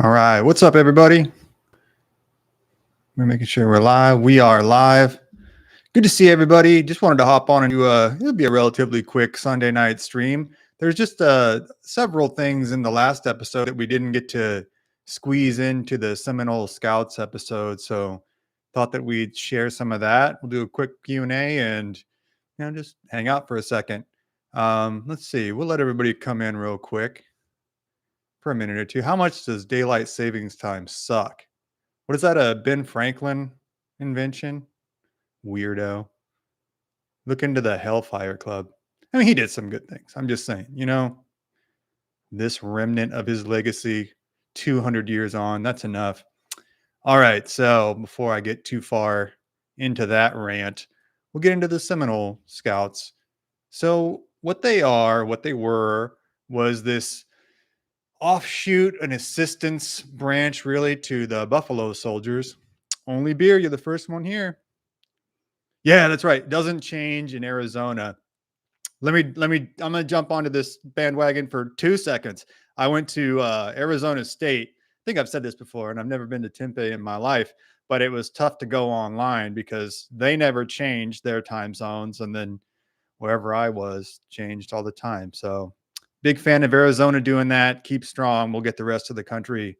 All right. What's up, everybody? We're making sure we're live. We are live. Good to see everybody. Just wanted to hop on and do it'll be a relatively quick Sunday night stream. There's just several things in the last episode that we didn't get to squeeze into the Seminole Scouts episode. So thought that we'd share some of that. We'll do a quick Q&A and just hang out for a second. Let's see. We'll let everybody come in real quick for a minute or two. How much does daylight savings time suck? What is that, a Ben Franklin invention? Weirdo. Look into the Hellfire Club. I mean, he did some good things. I'm just saying, this remnant of his legacy, 200 years on, that's enough. All right. So before I get too far into that rant, we'll get into the Seminole Scouts. So what they were, was this offshoot, an assistance branch really to the Buffalo Soldiers. Only beer, you're the first one here. Yeah, that's right. Doesn't change in Arizona. I'm gonna jump onto this bandwagon for 2 seconds. I went to Arizona State. I think I've said this before, and I've never been to Tempe in my life, but it was tough to go online because they never changed their time zones, and then wherever I was changed all the time. So big fan of Arizona doing that. Keep strong. We'll get the rest of the country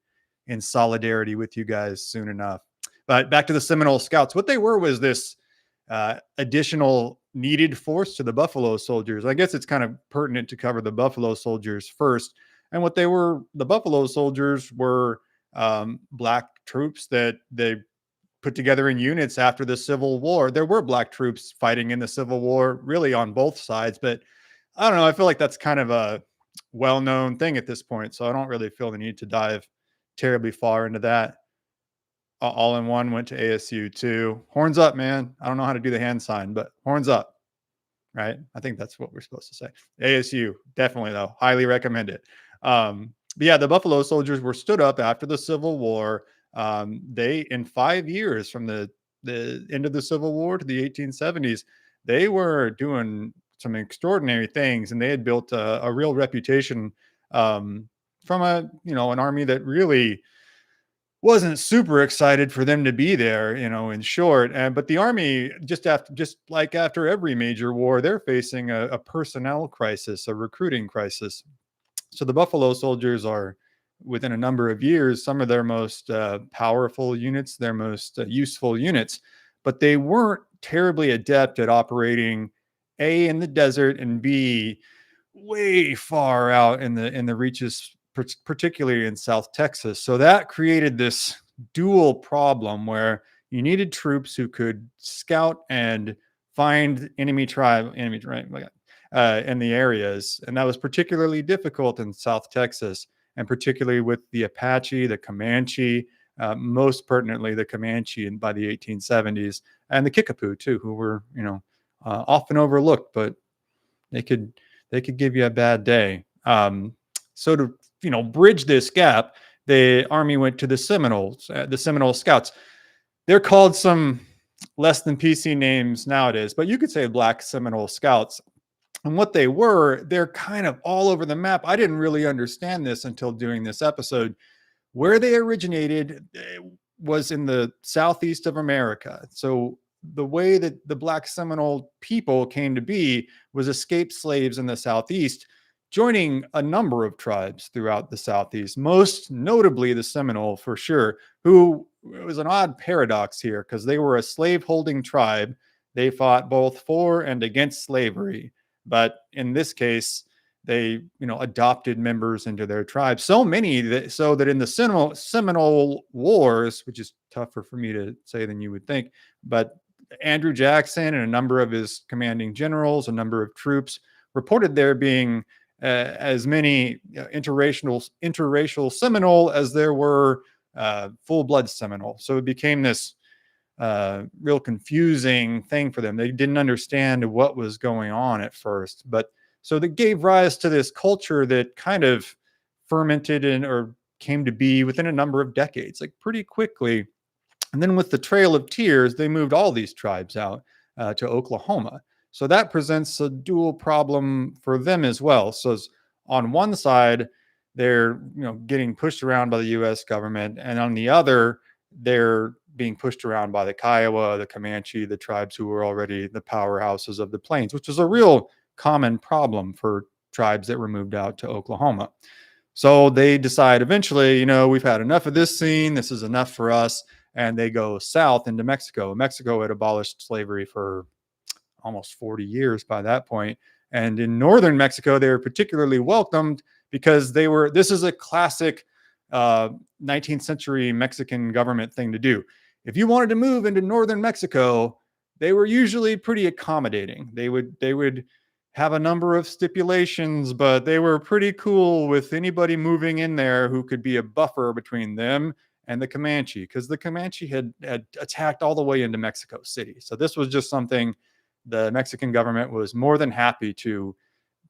in solidarity with you guys soon enough. But back to the Seminole Scouts. What they were was this additional needed force to the Buffalo Soldiers. I guess it's kind of pertinent to cover the Buffalo Soldiers first. And what they were, the Buffalo Soldiers were black troops that they put together in units after the Civil War. There were black troops fighting in the Civil War, really on both sides. But I don't know. I feel like that's kind of a well-known thing at this point. So I don't really feel the need to dive terribly far into that. All in one went to ASU too. Horns up, man. I don't know how to do the hand sign, but horns up, right? I think that's what we're supposed to say. ASU, definitely though. Highly recommend it. But yeah, the Buffalo Soldiers were stood up after the Civil War. They, in 5 years from the end of the Civil War to the 1870s, they were doing some extraordinary things, and they had built a real reputation from an army that really wasn't super excited for them to be there, in short. But the army, just like after every major war, they're facing a personnel crisis, a recruiting crisis. So the Buffalo Soldiers are, within a number of years, some of their most powerful units, their most useful units, but they weren't terribly adept at operating A, in the desert, and B, way far out in the reaches, particularly in South Texas. So that created this dual problem where you needed troops who could scout and find enemy in the areas. And that was particularly difficult in South Texas, and particularly with the Apache, the Comanche, most pertinently the Comanche by the 1870s, and the Kickapoo too, who were, often overlooked, but they could give you a bad day. So to bridge this gap, the Army went to the Seminoles, the Seminole Scouts. They're called some less than PC names nowadays, but you could say Black Seminole Scouts. And what they were, they're kind of all over the map. I didn't really understand this until doing this episode. Where they originated was in the southeast of America. So the way that the Black Seminole people came to be was escaped slaves in the southeast, joining a number of tribes throughout the southeast, most notably the Seminole, for sure, who, it was an odd paradox here because they were a slave-holding tribe. They fought both for and against slavery, but in this case, they adopted members into their tribe. So many that in the Seminole Wars, which is tougher for me to say than you would think, but Andrew Jackson and a number of his commanding generals, a number of troops, reported there being as many interracial Seminole as there were full-blood Seminole. So it became this real confusing thing for them. They didn't understand what was going on at first, but so that gave rise to this culture that kind of fermented or came to be within a number of decades, like pretty quickly. And then with the Trail of Tears, they moved all these tribes out to Oklahoma. So that presents a dual problem for them as well. So on one side, they're getting pushed around by the U.S. government, and on the other, they're being pushed around by the Kiowa, the Comanche, the tribes who were already the powerhouses of the plains, which is a real common problem for tribes that were moved out to Oklahoma. So they decide eventually, we've had enough of this scene. This is enough for us. And they go south into Mexico. Mexico had abolished slavery for almost 40 years by that point. And in northern Mexico, they were particularly welcomed because this is a classic 19th century Mexican government thing to do. If you wanted to move into northern Mexico, they were usually pretty accommodating. They would have a number of stipulations, but they were pretty cool with anybody moving in there who could be a buffer between them and the Comanche, because the Comanche had attacked all the way into Mexico City. So this was just something the Mexican government was more than happy to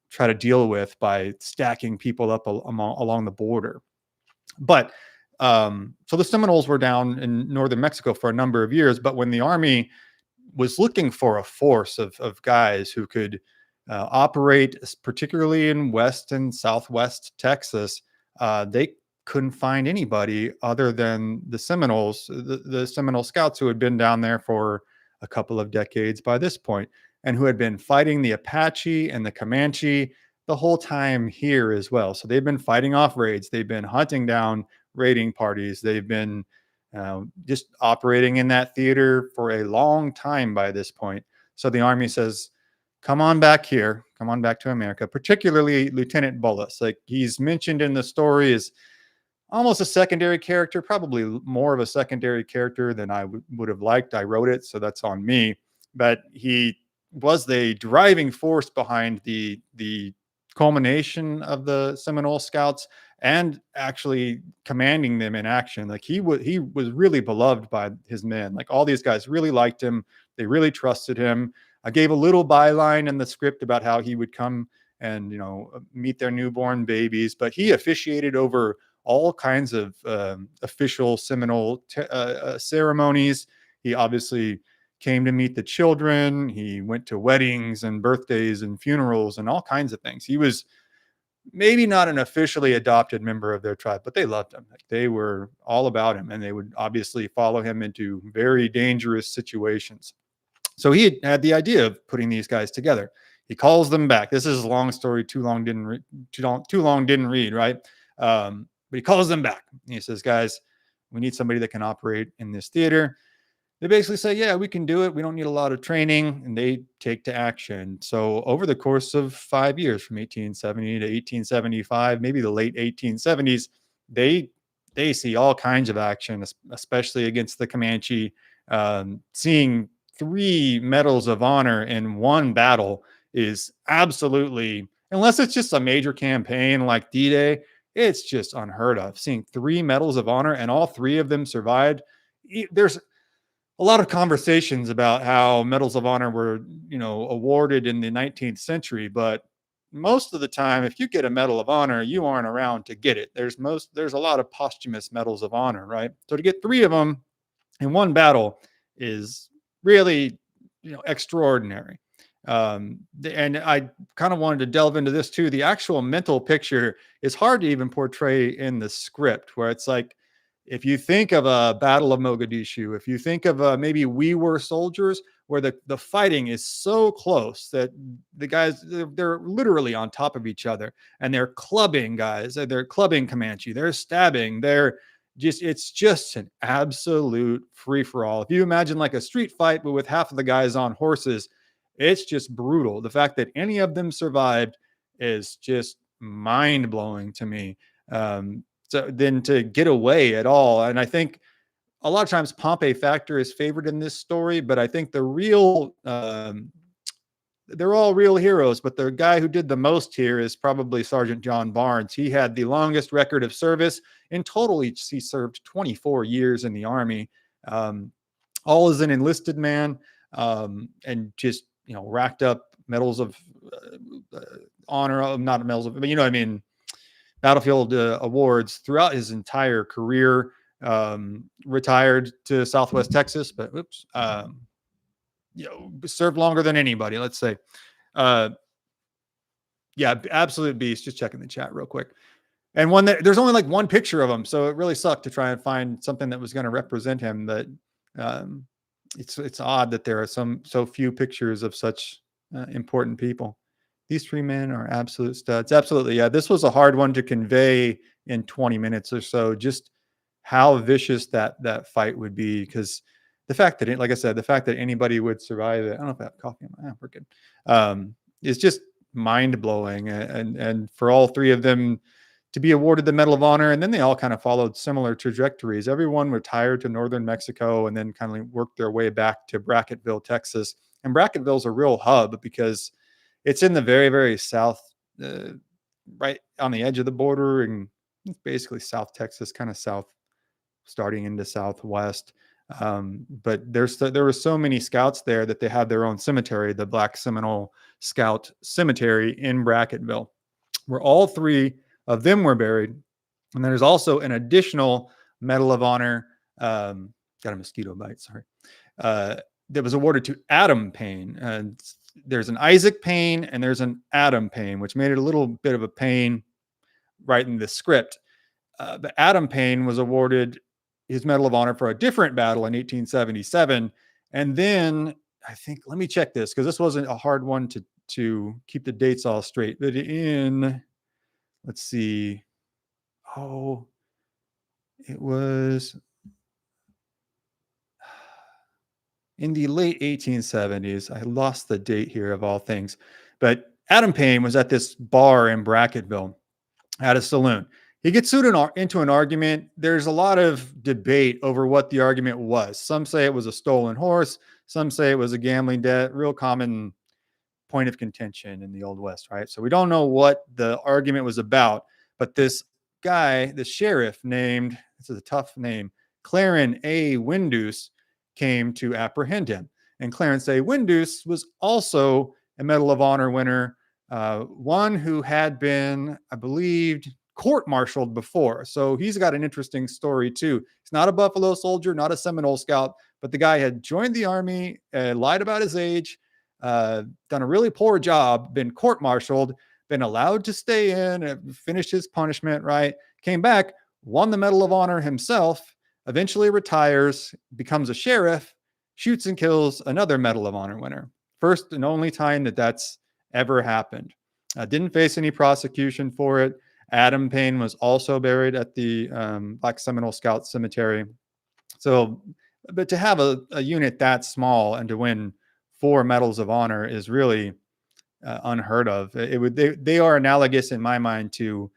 try to deal with by stacking people up along the border. But so the Seminoles were down in northern Mexico for a number of years, but when the Army was looking for a force of guys who could operate, particularly in West and Southwest Texas, they couldn't find anybody other than the Seminoles, the Seminole Scouts, who had been down there for a couple of decades by this point, and who had been fighting the Apache and the Comanche the whole time here as well. So they've been fighting off raids. They've been hunting down raiding parties. They've been just operating in that theater for a long time by this point. So the Army says, come on back here. Come on back to America, particularly Lieutenant Bullis. Like, he's mentioned in the story as almost a secondary character, probably more of a secondary character than I would have liked. I wrote it, so that's on me. But he was the driving force behind the culmination of the Seminole Scouts and actually commanding them in action. Like, he was really beloved by his men. Like, all these guys really liked him. They really trusted him. I gave a little byline in the script about how he would come and meet their newborn babies, but he officiated over all kinds of official Seminole ceremonies. He obviously came to meet the children. He went to weddings and birthdays and funerals and all kinds of things. He was maybe not an officially adopted member of their tribe, but they loved him. Like, they were all about him, and they would obviously follow him into very dangerous situations. So he had the idea of putting these guys together. He calls them back. This is a long story. Too long didn't read, right? But he calls them back. And he says, guys, we need somebody that can operate in this theater. They basically say, yeah, we can do it. We don't need a lot of training. And they take to action. So over the course of 5 years, from 1870 to 1875, maybe the late 1870s, they see all kinds of action, especially against the Comanche. Seeing 3 medals of honor in one battle is absolutely, unless it's just a major campaign like D-Day, it's just unheard of. Seeing 3 medals of honor and all 3 of them survived. There's a lot of conversations about how medals of honor were, awarded in the 19th century, but most of the time, if you get a medal of honor, you aren't around to get it. There's a lot of posthumous medals of honor, right? So to get 3 of them in one battle is really, extraordinary. And I kind of wanted to delve into this too. The actual mental picture is hard to even portray in the script, where it's like, if you think of a Battle of Mogadishu, if you think of maybe We Were Soldiers, where the fighting is so close that the guys, they're literally on top of each other, and they're clubbing guys, they're clubbing Comanche, they're stabbing, it's just an absolute free for all. If you imagine like a street fight, but with half of the guys on horses, it's just brutal. The fact that any of them survived is just mind blowing to me. So then to get away at all. And I think a lot of times Pompey factor is favored in this story, but I think they're all real heroes, but the guy who did the most here is probably Sergeant John Barnes. He had the longest record of service. In total, he served 24 years in the Army, all as an enlisted man, and just, racked up medals of honor, not medals of, but battlefield awards throughout his entire career. Retired to Southwest Texas, but served longer than anybody, let's say. Yeah, absolute beast. Just checking the chat real quick. And there's only like one picture of him, so it really sucked to try and find something that was going to represent him. But um, it's odd that there are so few pictures of such important people. These three men are absolute studs. Absolutely, yeah. This was a hard one to convey in 20 minutes or so. Just how vicious that fight would be, because the fact that like I said, the fact that anybody would survive it. I don't know if I have coffee in my we're good. Is just mind blowing, and for all three of them to be awarded the Medal of Honor. And then they all kind of followed similar trajectories. Everyone retired to northern Mexico and then kind of worked their way back to Brackettville, Texas. And Brackettville's a real hub because it's in the very, very south, right on the edge of the border. And it's basically South Texas, kind of south, starting into Southwest. But there were so many scouts there that they had their own cemetery, the Black Seminole Scout Cemetery in Brackettville, where all three of them were buried. And there's also an additional Medal of Honor. Got a mosquito bite, sorry. That was awarded to Adam Payne. There's an Isaac Payne and there's an Adam Payne, which made it a little bit of a pain writing the script. But Adam Payne was awarded his Medal of Honor for a different battle in 1877. And then I think, let me check this, because this wasn't a hard one to keep the dates all straight. But let's see. Oh, it was in the late 1870s. I lost the date here of all things. But Adam Payne was at this bar in Brackettville at a saloon. He gets sued into an argument. There's a lot of debate over what the argument was. Some say it was a stolen horse. Some say it was a gambling debt. Real common point of contention in the Old West, right? So we don't know what the argument was about, but this guy, the sheriff named, this is a tough name, Clarence A. Windus, came to apprehend him. And Clarence A. Windus was also a Medal of Honor winner, one who had been, I believe, court-martialed before. So he's got an interesting story too. He's not a Buffalo Soldier, not a Seminole Scout, but the guy had joined the Army, lied about his age, done a really poor job, been court-martialed, been allowed to stay in, finished his punishment, right? Came back, won the Medal of Honor himself, eventually retires, becomes a sheriff, shoots and kills another Medal of Honor winner. First and only time that that's ever happened. Didn't face any prosecution for it. Adam Payne was also buried at the Black Seminole Scout Cemetery. So, but to have a unit that small and to win 4 medals of honor is really unheard of. They are analogous in my mind to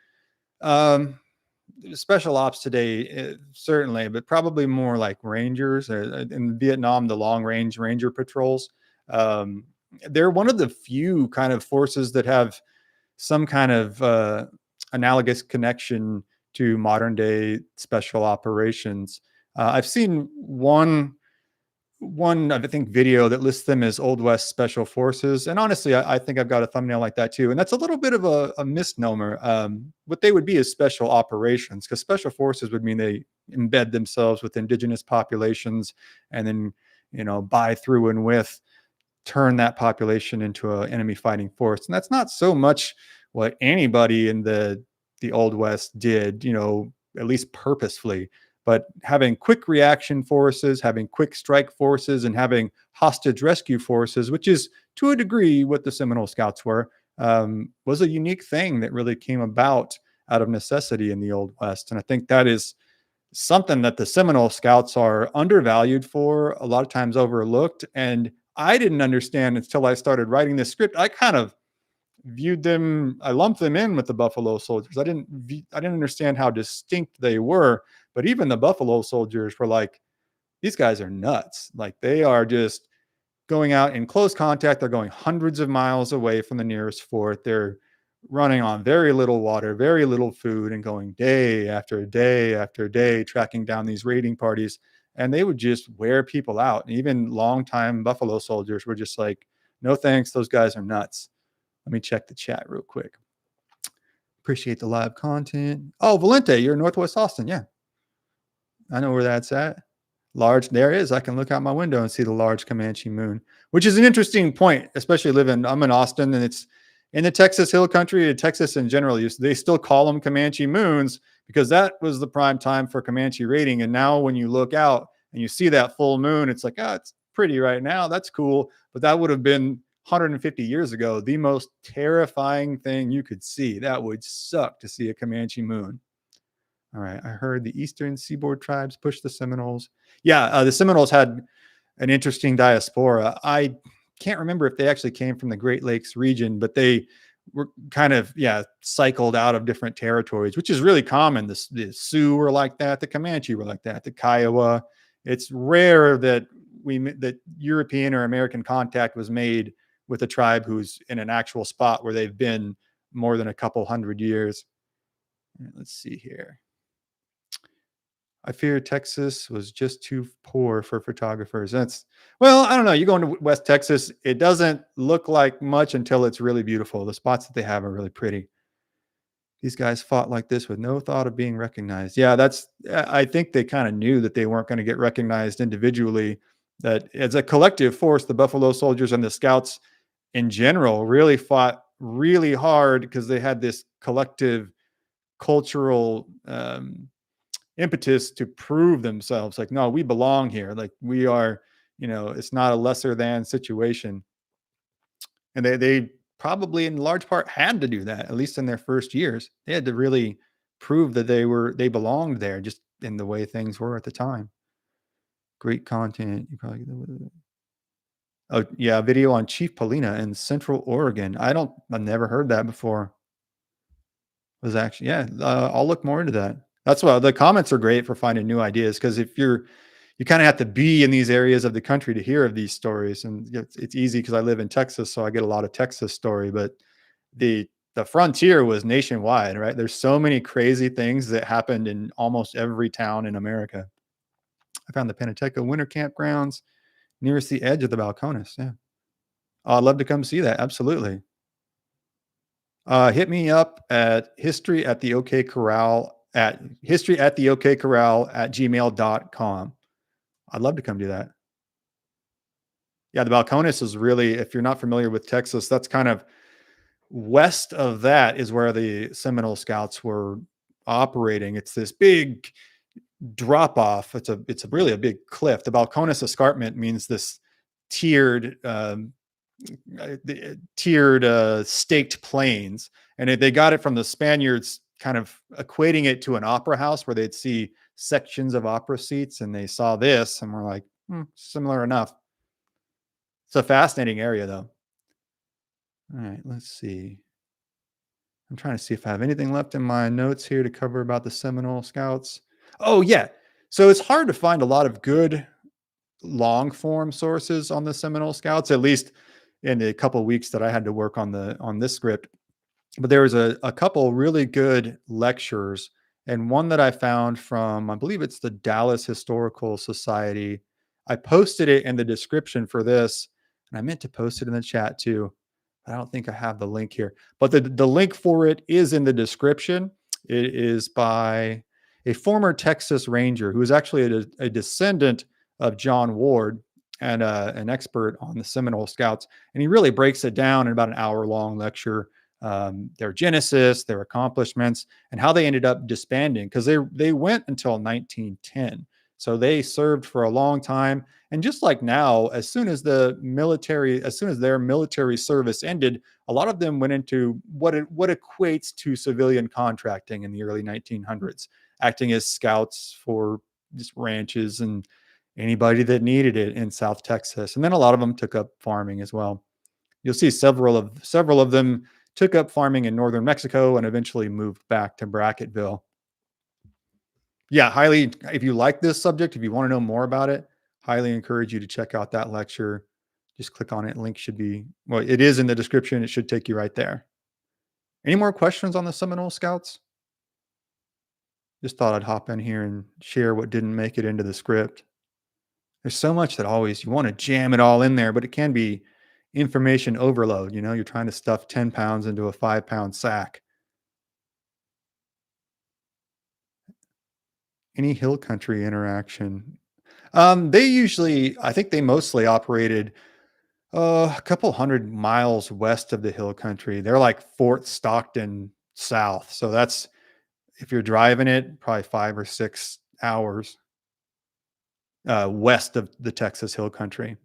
special ops today, certainly, but probably more like Rangers. In Vietnam, the long range Ranger patrols. They're one of the few kind of forces that have some kind of analogous connection to modern day special operations. I've seen one I think video that lists them as Old West Special Forces, and honestly I think I've got a thumbnail like that too, and that's a little bit of a misnomer. What they would be is special operations, because special forces would mean they embed themselves with indigenous populations and then by, through, and with turn that population into an enemy fighting force. And that's not so much what anybody in the Old West did, at least purposefully. But having quick reaction forces, having quick strike forces, and having hostage rescue forces, which is to a degree what the Seminole Scouts were, was a unique thing that really came about out of necessity in the Old West. And I think that is something that the Seminole Scouts are undervalued for, a lot of times overlooked. And I didn't understand until I started writing this script. I kind of viewed them, I lumped them in with the Buffalo Soldiers. I didn't understand how distinct they were, but even the Buffalo Soldiers were like, these guys are nuts. Like, they are just going out in close contact. They're going hundreds of miles away from the nearest fort. They're running on very little water, very little food, and going day after day after day, tracking down these raiding parties. And they would just wear people out. And even longtime Buffalo Soldiers were just like, no thanks, those guys are nuts. Let me check the chat real quick. Appreciate the live content. Oh, Valente, you're in Northwest Austin. Yeah. I know where that's at. Large, there it is. I can look out my window and see the large Comanche moon, which is an interesting point, especially I'm in Austin, and In the Texas Hill Country, Texas in general, they still call them Comanche moons because that was the prime time for Comanche raiding. And now when you look out and you see that full moon, it's like, oh, it's pretty right now. That's cool. But that would have been 150 years ago the most terrifying thing you could see. That would suck to see a Comanche moon. All right. I heard the Eastern Seaboard tribes push the Seminoles. Yeah, the Seminoles had an interesting diaspora. I can't remember if they actually came from the Great Lakes region, but they were kind of, yeah, cycled out of different territories, which is really common. The Sioux were like that. The Comanche were like that. The Kiowa. It's rare that that European or American contact was made with a tribe who's in an actual spot where they've been more than a couple hundred years. Let's see here. I fear Texas was just too poor for photographers. That's, well, I don't know. You go into West Texas, it doesn't look like much until it's really beautiful. The spots that they have are really pretty. These guys fought like this with no thought of being recognized. Yeah, I think they kind of knew that they weren't going to get recognized individually, that as a collective force, the Buffalo Soldiers and the Scouts in general really fought really hard because they had this collective cultural impetus to prove themselves. Like, no, we belong here. Like, we are, it's not a lesser than situation. And they probably in large part had to do that, at least in their first years. They had to really prove that they belonged there, just in the way things were at the time. Great content. You probably, oh yeah, a video on Chief Paulina in Central Oregon. I've never heard that before. It was actually, yeah, I'll look more into that. That's why the comments are great for finding new ideas, because if you kind of have to be in these areas of the country to hear of these stories. And it's easy because I live in Texas, so I get a lot of Texas story, but the frontier was nationwide, right? There's so many crazy things that happened in almost every town in America. I found the Pennateca winter campgrounds nearest the edge of the Balcones. Yeah. Oh, I'd love to come see that. Absolutely. Hit me up at history at the OK Corral at gmail.com. I'd love to come do that. Yeah, the Balcones is really, if you're not familiar with Texas, that's kind of west of that is where the Seminole Scouts were operating. It's this big drop off. It's really a big cliff. The Balcones escarpment means this tiered staked plains, and they got it from the Spaniards, kind of equating it to an opera house where they'd see sections of opera seats, and they saw this and were like, similar enough. It's a fascinating area, though. All right, let's see. I'm trying to see if I have anything left in my notes here to cover about the Seminole Scouts. Oh yeah, so it's hard to find a lot of good long form sources on the Seminole Scouts, at least in the couple of weeks that I had to work on this script. But there was a couple really good lectures, and one that I found from, I believe it's the Dallas Historical Society. I posted it in the description for this, and I meant to post it in the chat too. I don't think I have the link here, but the link for it is in the description. It is by a former Texas Ranger who is actually a descendant of John Ward and an expert on the Seminole Scouts. And he really breaks it down in about an hour-long lecture, their genesis, their accomplishments, and how they ended up disbanding, because they went until 1910. So they served for a long time. And just like now, as soon as their military service ended, a lot of them went into what equates to civilian contracting in the early 1900s, acting as scouts for just ranches and anybody that needed it in South Texas. And then a lot of them took up farming as well. You'll see several of them took up farming in northern Mexico and eventually moved back to Brackettville. Yeah, highly, if you like this subject, if you want to know more about it, highly encourage you to check out that lecture. Just click on it. Link should be, well, it is in the description. It should take you right there. Any more questions on the Seminole Scouts? Just thought I'd hop in here and share what didn't make it into the script. There's so much that always, you want to jam it all in there, but it can be information overload. You're trying to stuff 10 pounds into a 5-pound sack. Any hill country interaction? I think they mostly operated A couple hundred miles west of the hill country. They're like Fort Stockton south. So that's if you're driving it, probably 5 or 6 hours west of the Texas hill country.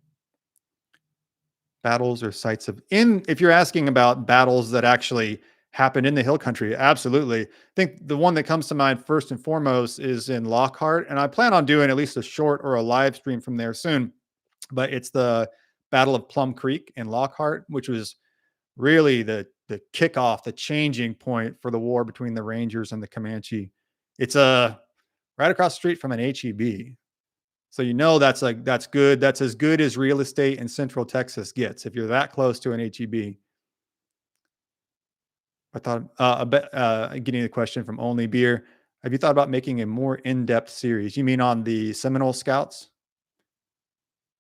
Battles or sites of in if you're asking about battles that actually happened in the hill country, absolutely. I think the one that comes to mind first and foremost is in Lockhart, and I plan on doing at least a short or a live stream from there soon. But it's the Battle of Plum Creek in Lockhart, which was really the kickoff, the changing point for the war between the Rangers and the Comanche. It's right across the street from an HEB. So you know that's like that's good. That's as good as real estate in Central Texas gets. If you're that close to an HEB, I thought getting the question from Only Beer. Have you thought about making a more in-depth series? You mean on the Seminole Scouts?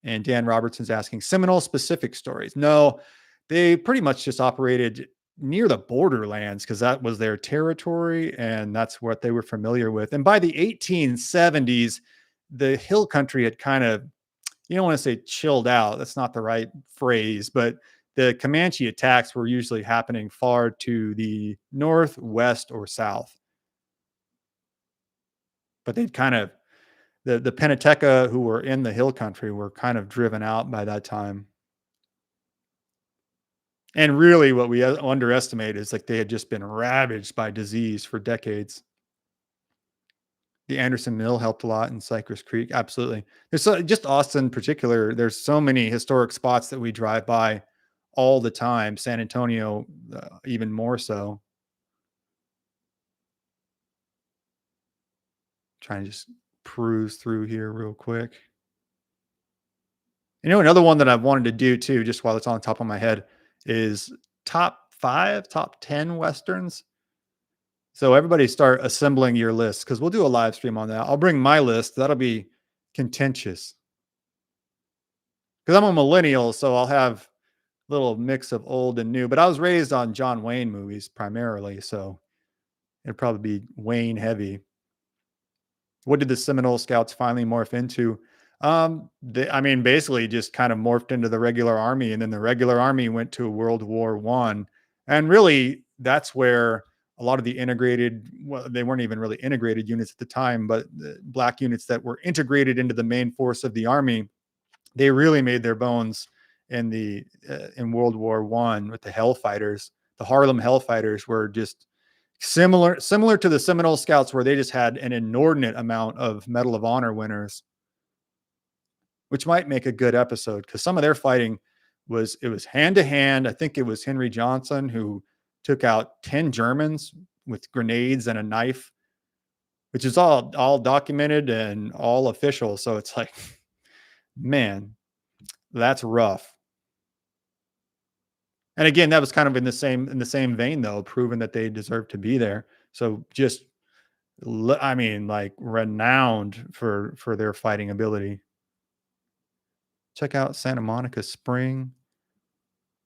And Dan Robertson's asking Seminole specific stories. No, they pretty much just operated near the borderlands because that was their territory and that's what they were familiar with. And by the 1870s, the hill country had kind of, you don't want to say chilled out. That's not the right phrase, but the Comanche attacks were usually happening far to the north, west, or south. But they'd kind of the Pennateca who were in the hill country were kind of driven out by that time. And really, what we underestimate is like they had just been ravaged by disease for decades. The Anderson Mill helped a lot in Cypress Creek. Absolutely. Just Austin in particular. There's so many historic spots that we drive by all the time. San Antonio, even more so. Trying to just peruse through here real quick. You know, another one that I've wanted to do too, just while it's on top of my head, is top 5, top 10 Westerns. So everybody start assembling your list because we'll do a live stream on that. I'll bring my list. That'll be contentious because I'm a millennial, so I'll have a little mix of old and new. But I was raised on John Wayne movies primarily, so it'd probably be Wayne heavy. What did the Seminole Scouts finally morph into? I mean, basically just kind of morphed into the regular army, and then the regular army went to World War I, and really that's where a lot of the integrated, well, they weren't even really integrated units at the time, but the black units that were integrated into the main force of the army, they really made their bones in the in World War I with the Hellfighters. The Harlem Hellfighters were just similar to the Seminole Scouts, where they just had an inordinate amount of Medal of Honor winners, which might make a good episode because some of their fighting was hand to hand. I think it was Henry Johnson who took out 10 Germans with grenades and a knife, which is all documented and all official. So it's like, man, that's rough. And again, that was kind of in the same vein though, proving that they deserve to be there. So just I mean, like renowned for their fighting ability. Check out Santa Monica Spring.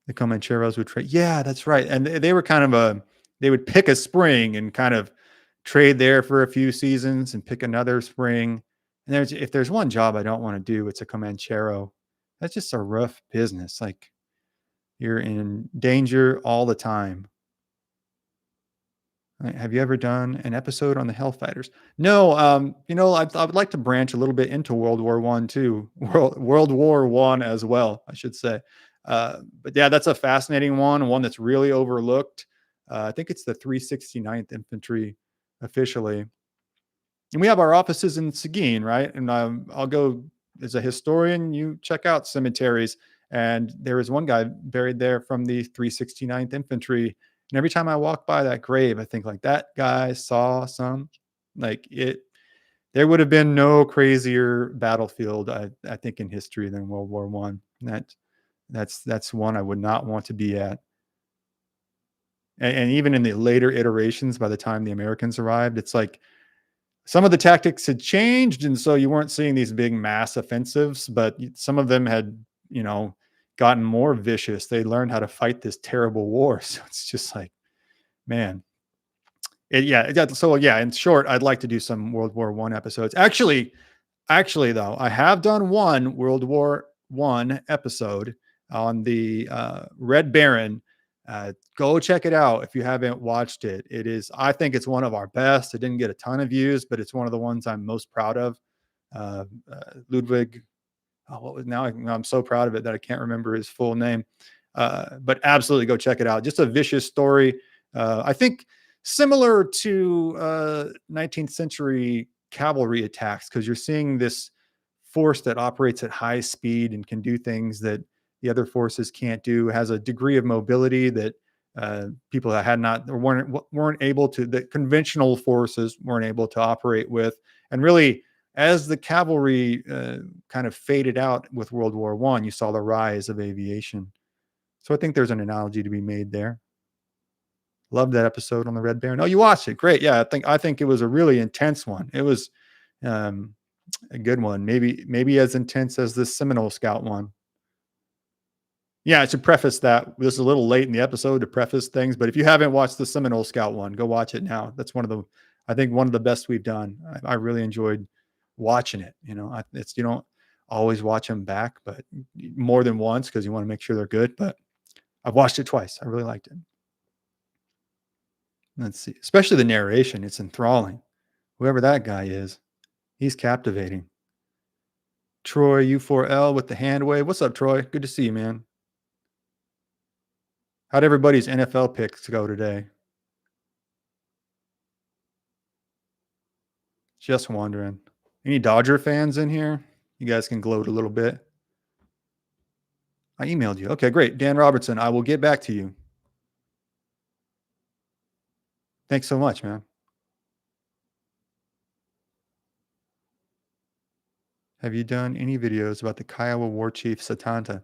The Comancheros would trade. Yeah, that's right. And they were kind of they would pick a spring and kind of trade there for a few seasons and pick another spring. And if there's one job I don't want to do, it's a Comanchero. That's just a rough business. Like you're in danger all the time. Have you ever done an episode on the Hellfighters? No, you know, I would like to branch a little bit into World War One too, World War One as well, I should say. But yeah, that's a fascinating one that's really overlooked. I think it's the 369th Infantry officially, and we have our offices in Seguin, right? And I'll go as a historian. You check out cemeteries, and there is one guy buried there from the 369th Infantry. And every time I walk by that grave, I think like that guy saw some, like it. There would have been no crazier battlefield, I think, in history than World War One. That's one I would not want to be at. And even in the later iterations, by the time the Americans arrived, it's like some of the tactics had changed, and so you weren't seeing these big mass offensives, but some of them had, you know, gotten more vicious. They learned how to fight this terrible war. So it's just like, man, so yeah, in short, I'd like to do some World War One episodes. Actually though, I have done one World War One episode. on the Red Baron. Go check it out if you haven't watched it. It is, I think it's one of our best. It didn't get a ton of views, but it's one of the ones I'm most proud of. Ludwig, what was now? I'm so proud of it that I can't remember his full name. But absolutely go check it out. Just a vicious story. I think similar to 19th century cavalry attacks, because you're seeing this force that operates at high speed and can do things that the other forces can't do, has a degree of mobility that people that had not or weren't able to, that conventional forces weren't able to operate with. And really, as the cavalry kind of faded out with World War I, you saw the rise of aviation. So I think there's an analogy to be made there. Love that episode on the Red Baron. Oh, you watched it? Great. Yeah, I think it was a really intense one. It was a good one. Maybe as intense as the Seminole Scout one. Yeah, I should preface that. This is a little late in the episode to preface things, but if you haven't watched the Seminole Scout one, go watch it now. That's I think one of the best we've done. I really enjoyed watching it. You don't always watch them back, but more than once because you want to make sure they're good. But I've watched it twice. I really liked it. Let's see, especially the narration. It's enthralling. Whoever that guy is, he's captivating. Troy U4L with the hand wave. What's up, Troy? Good to see you, man. How'd everybody's NFL picks go today? Just wondering. Any Dodger fans in here? You guys can gloat a little bit. I emailed you. Okay, great. Dan Robertson, I will get back to you. Thanks so much, man. Have you done any videos about the Kiowa war chief Satanta?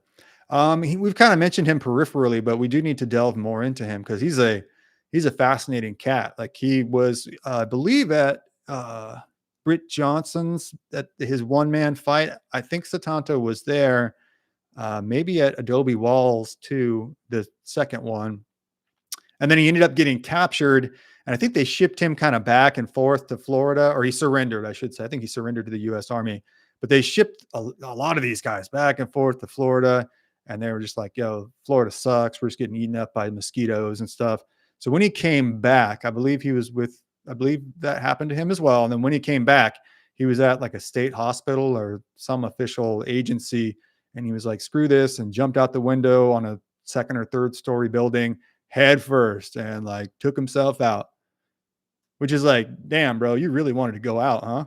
We've kind of mentioned him peripherally, but we do need to delve more into him because he's a fascinating cat. Like he was, I believe, at Britt Johnson's at his one-man fight. I think Satanta was there, maybe at Adobe Walls too, the second one. And then he ended up getting captured. And I think they shipped him kind of back and forth to Florida, or he surrendered, I should say. I think he surrendered to the U.S. Army. But they shipped a lot of these guys back and forth to Florida. And they were just like, yo, Florida sucks. We're just getting eaten up by mosquitoes and stuff. So when he came back, I believe that happened to him as well. And then when he came back, he was at like a state hospital or some official agency. And he was like, screw this, and jumped out the window on a second or third story building head first and like took himself out, which is like, damn, bro, you really wanted to go out, huh?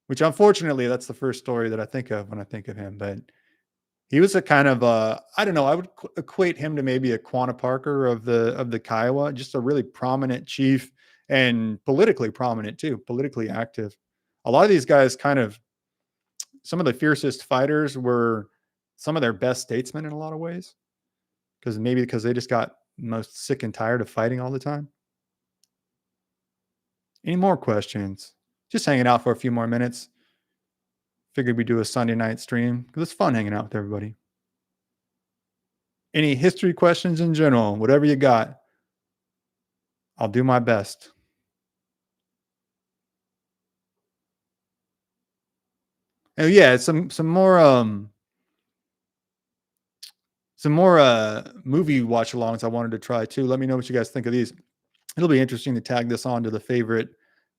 Which unfortunately, that's the first story that I think of when I think of him. But he was a kind of I don't know, I would equate him to maybe a Quanah Parker of the Kiowa, just a really prominent chief and politically prominent too, politically active. A lot of these guys some of the fiercest fighters were some of their best statesmen in a lot of ways, because they just got most sick and tired of fighting all the time. Any more questions? Just hanging out for a few more minutes. Figured we'd do a Sunday night stream because it's fun hanging out with everybody. Any history questions in general, whatever you got, I'll do my best. Oh yeah, some more movie watch alongs I wanted to try too. Let me know what you guys think of these. It'll be interesting to tag this on to the favorite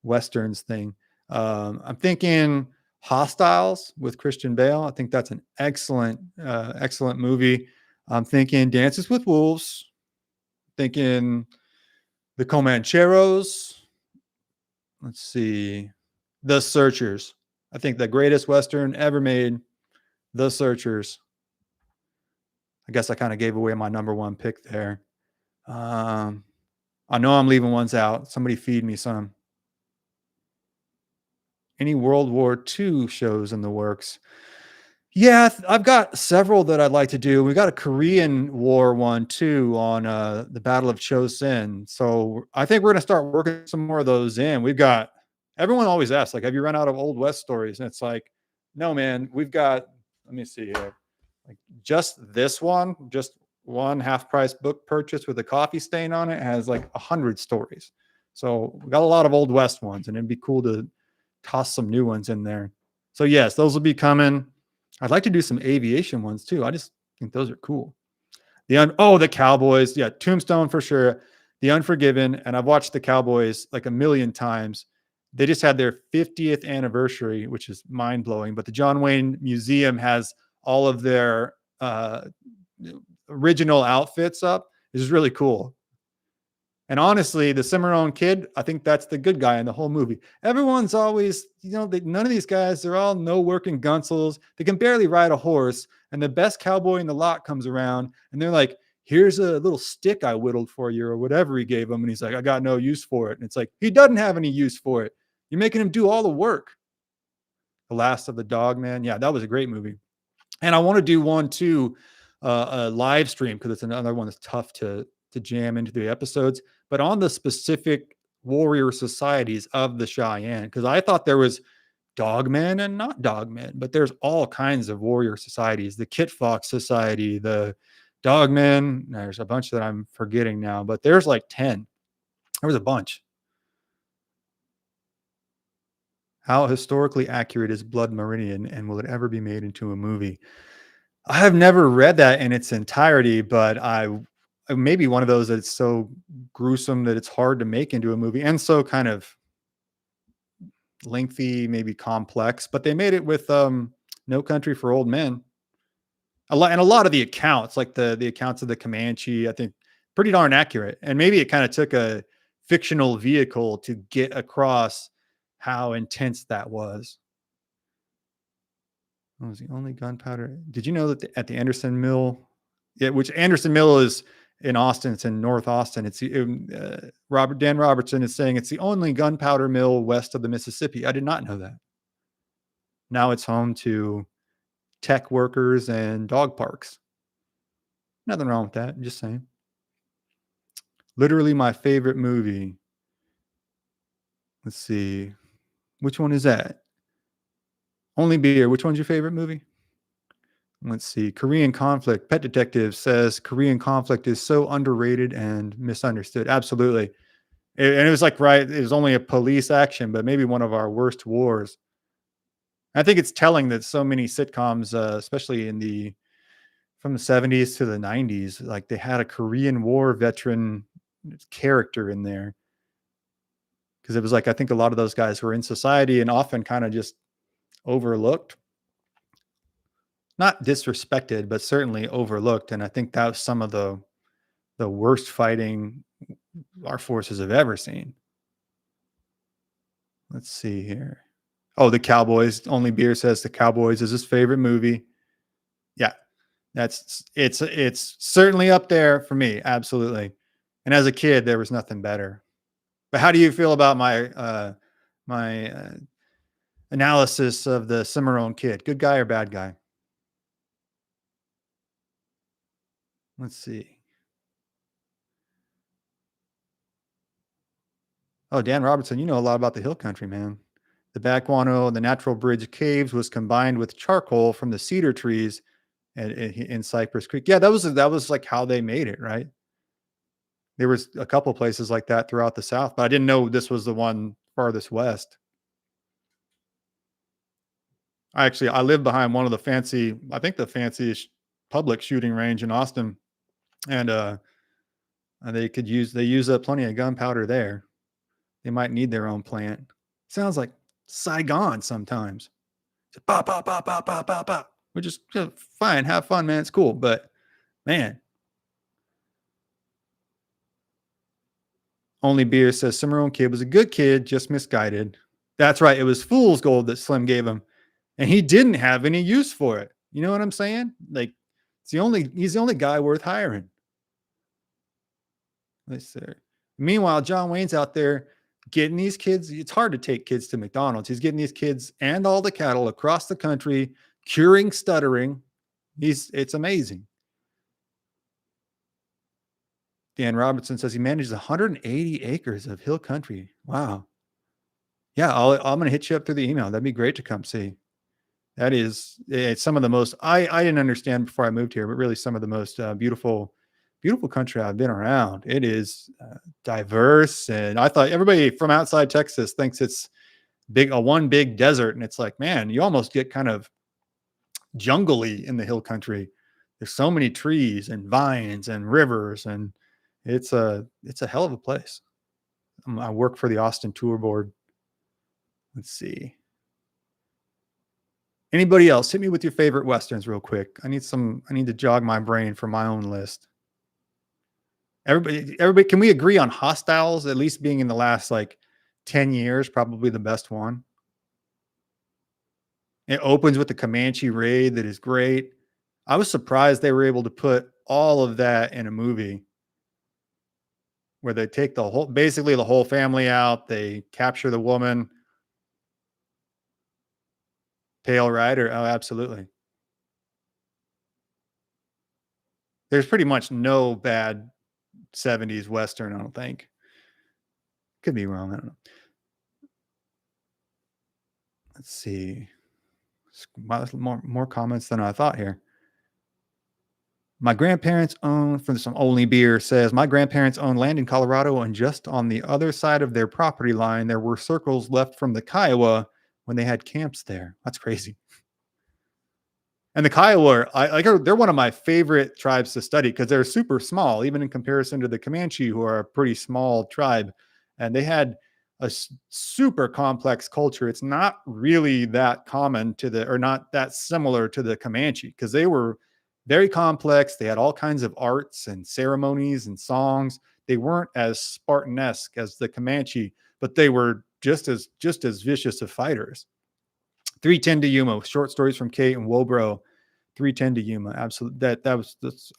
Westerns thing. I'm thinking Hostiles with Christian Bale. I think that's an excellent movie. I'm thinking Dances with Wolves. Thinking the Comancheros. Let's see. The Searchers. I think the greatest Western ever made. The Searchers. I guess I kind of gave away my number one pick there. I know I'm leaving ones out. Somebody feed me some. Any World War II shows in the works? Yeah, I've got several that I'd like to do. We got a Korean War one too on the Battle of Chosin. So I think we're going to start working some more of those in. Everyone always asks, like, have you run out of Old West stories? And it's like, no, man, we've got, let me see here. Like just one half price book purchase with a coffee stain on it has like 100 stories. So we got a lot of Old West ones, and it'd be cool to toss some new ones in there. So yes, those will be coming. I'd like to do some aviation ones too. I just think those are cool. The Cowboys. Yeah, Tombstone for sure. The Unforgiven, and I've watched the Cowboys like a million times. They just had their 50th anniversary, which is mind blowing. But the John Wayne Museum has all of their original outfits up. This is really cool. And honestly, the Cimarron kid, I think that's the good guy in the whole movie. Everyone's always, none of these guys, they're all no working gunsels. They can barely ride a horse. And the best cowboy in the lot comes around and they're like, here's a little stick I whittled for you or whatever he gave him. And he's like, I got no use for it. And it's like, he doesn't have any use for it. You're making him do all the work. The Last of the Dog Man. Yeah, that was a great movie. And I want to do one too, a live stream, because it's another one that's tough to jam into the episodes, but on the specific warrior societies of the Cheyenne, because I thought there was dogmen and not dogmen, but there's all kinds of warrior societies. The Kit Fox Society, the dogmen. There's a bunch that I'm forgetting now, but there's like 10. There was a bunch. How historically accurate is Blood Meridian, and will it ever be made into a movie? I have never read that in its entirety, but I maybe one of those that's so gruesome that it's hard to make into a movie, and so kind of lengthy, maybe complex. But they made it with No Country for Old Men. A lot of the accounts, like the accounts of the Comanche, I think pretty darn accurate. And maybe it kind of took a fictional vehicle to get across how intense that was. What was the only gunpowder? Did you know that at the Anderson Mill, which Anderson Mill is in Austin, it's in North Austin. It's Dan Robertson is saying it's the only gunpowder mill west of the Mississippi. I did not know that. Now it's home to tech workers and dog parks. Nothing wrong with that. I'm just saying. Literally my favorite movie. Let's see. Which one is that? Only Beer. Which one's your favorite movie? Let's see. Korean Conflict. Pet Detective says Korean Conflict is so underrated and misunderstood. Absolutely. And it was like, right, it was only a police action, but maybe one of our worst wars. I think it's telling that so many sitcoms, especially from the 70s to the 90s, like they had a Korean War veteran character in there. Because it was like, I think a lot of those guys were in society and often kind of just overlooked. Not disrespected, but certainly overlooked. And I think that was some of the worst fighting our forces have ever seen. Let's see here. Oh, the Cowboys. Only Beer says the Cowboys is his favorite movie. Yeah, it's certainly up there for me. Absolutely. And as a kid, there was nothing better. But how do you feel about my analysis of the Cimarron kid? Good guy or bad guy? Let's see. Oh, Dan Robertson, you know a lot about the hill country, man. The Bakwano and the Natural Bridge Caves was combined with charcoal from the cedar trees in Cypress Creek. Yeah, that was like how they made it, right? There was a couple places like that throughout the South, but I didn't know this was the one farthest west. I live behind one of the I think the fanciest public shooting range in Austin, and they use up plenty of gunpowder there. They might need their own plant. Sounds like Saigon sometimes. Pop, pop, pop, pop, pop, pop, pop. Which is fine. Have fun, man. It's cool. But man. Only Beer says Cimarron kid was a good kid, just misguided. That's right. It was fool's gold that Slim gave him. And he didn't have any use for it. You know what I'm saying? Like, he's the only guy worth hiring. Let's see. Meanwhile, John Wayne's out there getting these kids. It's hard to take kids to McDonald's. He's getting these kids and all the cattle across the country, curing stuttering. It's amazing. Dan Robertson says he manages 180 acres of hill country. Wow. Yeah, I'm going to hit you up through the email. That'd be great to come see. It's some of the most, I didn't understand before I moved here, but really some of the most beautiful country I've been around. It is diverse. And I thought everybody from outside Texas thinks it's one big desert. And it's like, man, you almost get kind of jungly in the hill country. There's so many trees and vines and rivers, and it's a hell of a place. I work for the Austin Tour Board. Let's see. Anybody else? Hit me with your favorite westerns real quick. I need to jog my brain for my own list. Everybody, can we agree on Hostiles at least being in the last like 10 years, probably the best one? It opens with the Comanche raid that is great. I was surprised they were able to put all of that in a movie where they take basically the whole family out. They capture the woman. Pale Rider. Oh, absolutely. There's pretty much no bad 70s Western, I don't think. Could be wrong. I don't know. Let's see. More comments than I thought here. My grandparents own, from some Only Beer says, my grandparents owned land in Colorado, and just on the other side of their property line, there were circles left from the Kiowa when they had camps there. That's crazy. And the Kiowa, they're one of my favorite tribes to study because they're super small, even in comparison to the Comanche, who are a pretty small tribe. And they had a super complex culture. It's not really that common or not that similar to the Comanche, because they were very complex. They had all kinds of arts and ceremonies and songs. They weren't as Spartan-esque as the Comanche, but they were just as vicious of fighters. 310 to Yuma, short stories from Kate and Wobro. 310 to Yuma. Absolutely.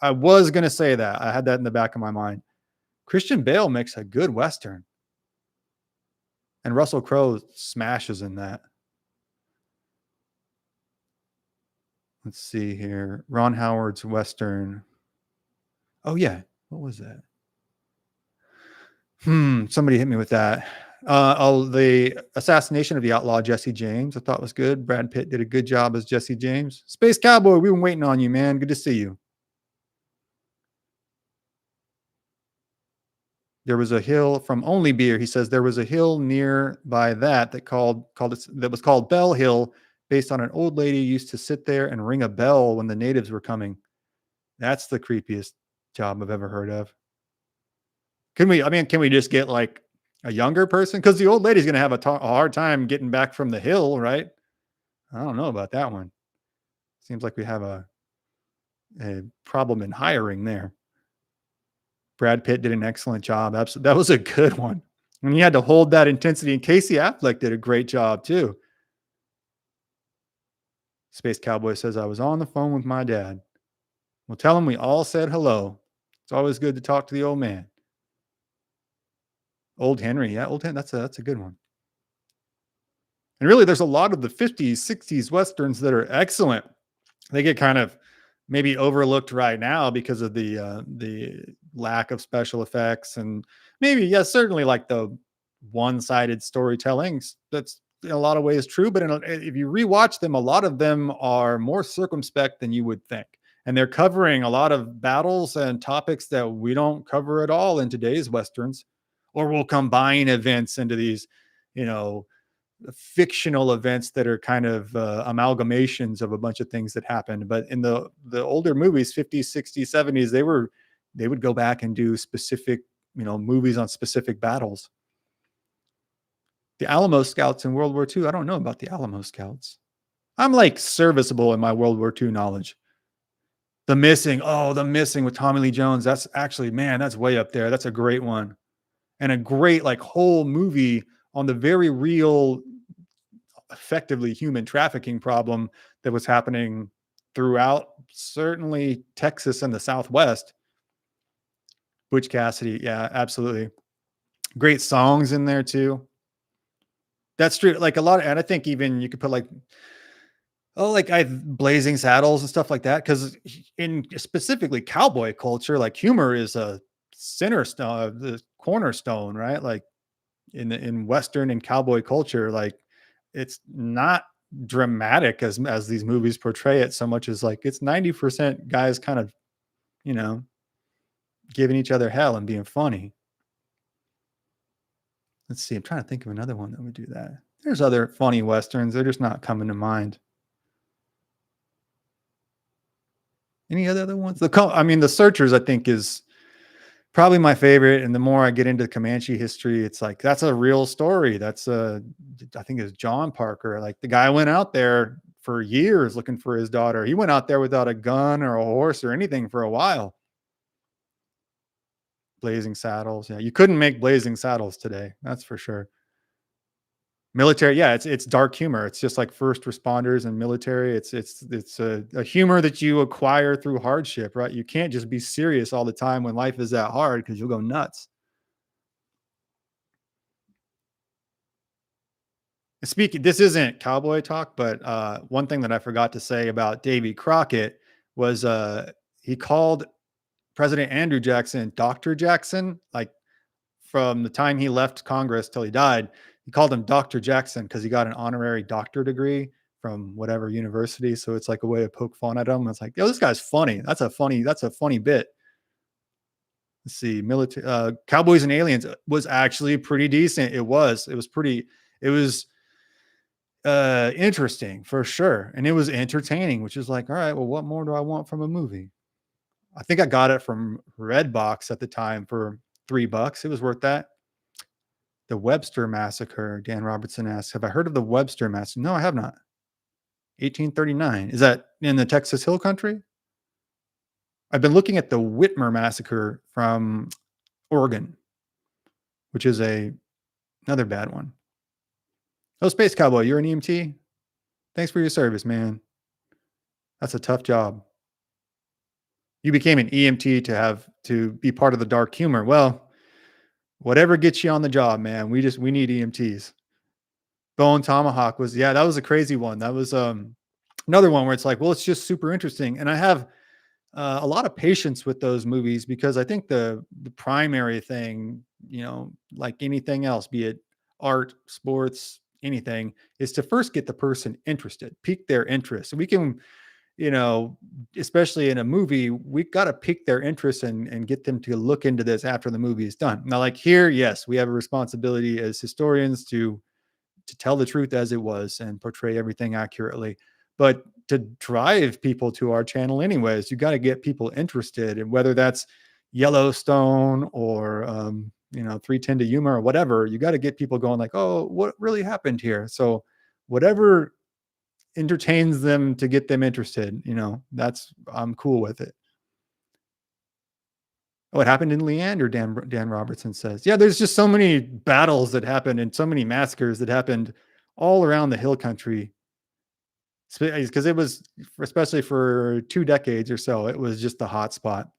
I was going to say that. I had that in the back of my mind. Christian Bale makes a good Western. And Russell Crowe smashes in that. Let's see here. Ron Howard's Western. Oh, yeah. What was that? Somebody hit me with that. The assassination of the outlaw Jesse James, I thought was good. Brad Pitt did a good job as Jesse James. Space Cowboy, we've been waiting on you, man. Good to see you. There was a hill from Only Beer. He says there was a hill nearby that was called Bell Hill, based on an old lady who used to sit there and ring a bell when the natives were coming. That's the creepiest job I've ever heard of. Can we just get like a younger person? Because the old lady's going to have a hard time getting back from the hill, right? I don't know about that one. Seems like we have a problem in hiring there. Brad Pitt did an excellent job. Absolutely. That was a good one. And he had to hold that intensity. And Casey Affleck did a great job too. Space Cowboy says, I was on the phone with my dad. Well, tell him we all said hello. It's always good to talk to the old man. Old Henry. Yeah, Old Henry. That's a good one. And really, there's a lot of the 50s, 60s Westerns that are excellent. They get kind of maybe overlooked right now because of the lack of special effects, and maybe, yes, certainly like the one-sided storytelling. That's in a lot of ways true, but if you rewatch them, a lot of them are more circumspect than you would think, and they're covering a lot of battles and topics that we don't cover at all in today's Westerns, or we'll combine events into these, fictional events that are kind of amalgamations of a bunch of things that happened. But in the older movies, 50s, 60s, 70s, they would go back and do specific, movies on specific battles. The Alamo Scouts in World War II. I don't know about the Alamo Scouts. I'm like serviceable in my World War II knowledge. The Missing with Tommy Lee Jones. That's actually, man, that's way up there. That's a great one. And a great like whole movie on the very real, effectively human trafficking problem that was happening throughout certainly Texas and the Southwest. Butch Cassidy. Yeah, absolutely. Great songs in there too. That's true. Like a lot of, and I think even you could put like Blazing Saddles and stuff like that. Cause in specifically cowboy culture, like humor is a the cornerstone, right? Like in Western and cowboy culture, like it's not dramatic as these movies portray it so much as like it's 90% guys kind of, giving each other hell and being funny. Let's see. I'm trying to think of another one that would do that. There's other funny Westerns. They're just not coming to mind. Any other ones? I mean, the Searchers, I think, is probably my favorite. And the more I get into Comanche history, it's like that's a real story. I think it's John Parker. Like the guy went out there for years looking for his daughter. He went out there without a gun or a horse or anything for a while. Blazing Saddles. Yeah, you couldn't make Blazing Saddles today. That's for sure. Military, yeah, it's dark humor. It's just like first responders and military. It's a humor that you acquire through hardship, right? You can't just be serious all the time when life is that hard because you'll go nuts. Speaking, this isn't cowboy talk, but one thing that I forgot to say about Davy Crockett was he called President Andrew Jackson Dr. Jackson, like from the time he left Congress till he died. He called him Dr. Jackson because he got an honorary doctor degree from whatever university. So it's like a way to poke fun at him. It's like, yo, this guy's funny. That's a funny bit. Let's see, military Cowboys and Aliens was actually pretty decent. It was interesting for sure. And it was entertaining, which is like, all right, well, what more do I want from a movie? I think I got it from Redbox at the time for $3. It was worth that. The Webster Massacre, Dan Robertson asks, have I heard of the Webster Massacre? No, I have not. 1839. Is that in the Texas Hill Country? I've been looking at the Whitmer Massacre from Oregon, which is another bad one. Oh, Space Cowboy, you're an EMT? Thanks for your service, man. That's a tough job. You became an EMT to be part of the dark humor. Well, whatever gets you on the job, man. We need EMTs. Bone Tomahawk that was a crazy one. That was another one where it's like, well, it's just super interesting. And I have a lot of patience with those movies because I think the primary thing, like anything else, be it art, sports, anything, is to first get the person interested, pique their interest. We can, especially in a movie, we got to pique their interest and get them to look into this after the movie is done. Now, like here, yes, we have a responsibility as historians to tell the truth as it was and portray everything accurately. But to drive people to our channel anyways, you got to get people interested, and whether that's Yellowstone or 310 to Yuma or whatever, you got to get people going like, oh, what really happened here? So whatever entertains them to get them interested, I'm cool with it. What happened in Leander? Dan Robertson says, yeah, there's just so many battles that happened and so many massacres that happened all around the hill country, because it was, especially for 2 decades or so, it was just the hot spot.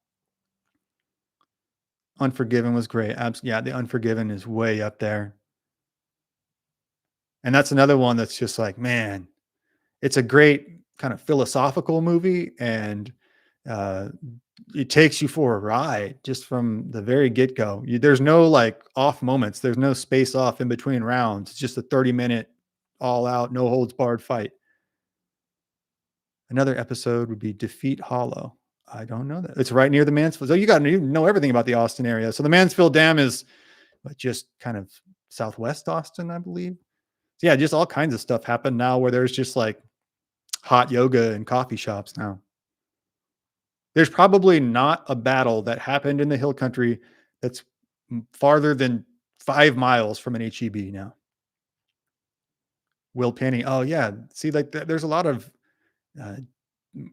Unforgiven was great. Yeah, the Unforgiven is way up there. And that's another one that's just like, man, it's a great kind of philosophical movie, and uh, it takes you for a ride just from the very get-go. There's no like off moments. There's no space off in between rounds. It's just a 30-minute all out, no holds barred fight. Another episode would be Defeat Hollow. I don't know that. It's right near the Mansfield. So you know everything about the Austin area. So the Mansfield Dam is just kind of southwest Austin, I believe. So yeah, just all kinds of stuff happen now where there's just like hot yoga and coffee shops now. There's probably not a battle that happened in the hill country that's farther than 5 miles from an HEB now. Will Penny. Oh yeah. See, like there's a lot of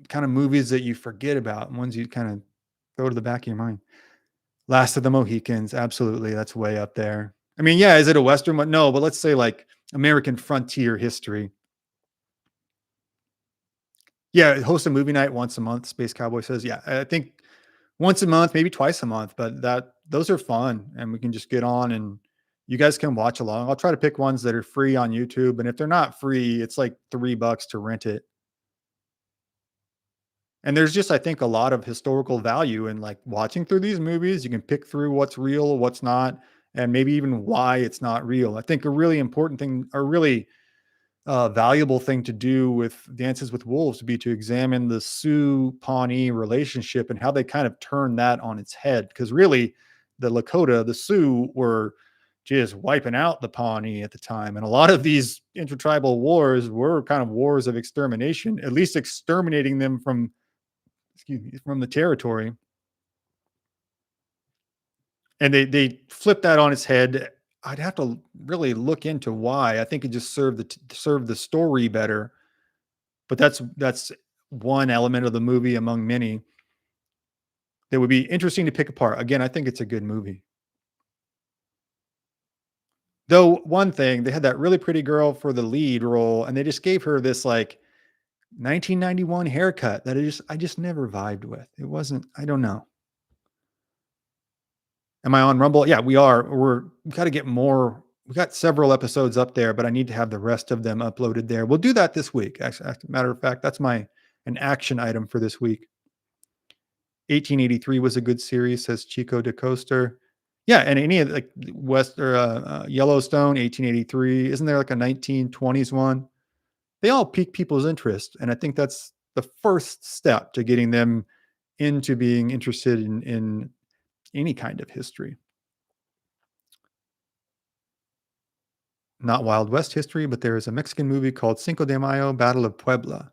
kind of movies that you forget about and ones you kind of throw to the back of your mind. Last of the Mohicans. Absolutely. That's way up there. I mean, yeah. Is it a Western one? No, but let's say like American frontier history. Yeah. Host a movie night once a month. Space Cowboy says, yeah, I think once a month, maybe twice a month, but those are fun and we can just get on and you guys can watch along. I'll try to pick ones that are free on YouTube. And if they're not free, it's like $3 to rent it. And there's just, I think, a lot of historical value in like watching through these movies. You can pick through what's real, what's not, and maybe even why it's not real. I think a really important thing, a really valuable thing to do with Dances with Wolves would be to examine the Sioux Pawnee relationship and how they kind of turn that on its head. Because really, the Sioux were just wiping out the Pawnee at the time. And a lot of these intertribal wars were kind of wars of extermination, at least exterminating them from excuse me, from the territory. And they flipped that on its head. I'd have to really look into why. I think it just served the story better. But that's one element of the movie among many that would be interesting to pick apart. Again, I think it's a good movie. Though one thing, they had that really pretty girl for the lead role, and they just gave her this like 1991 haircut that I just never vibed with. It wasn't, I don't know. Am I on Rumble? Yeah, we are. We got to get more. We got several episodes up there, but I need to have the rest of them uploaded there. We'll do that this week. Actually, as a matter of fact, that's an action item for this week. 1883 was a good series, says Chico de Coaster. Yeah, and any of like West or Yellowstone, 1883. Isn't there like a 1920s one? They all pique people's interest, and I think that's the first step to getting them into being interested in any kind of history. Not Wild West history, but there is a Mexican movie called Cinco de Mayo, Battle of Puebla.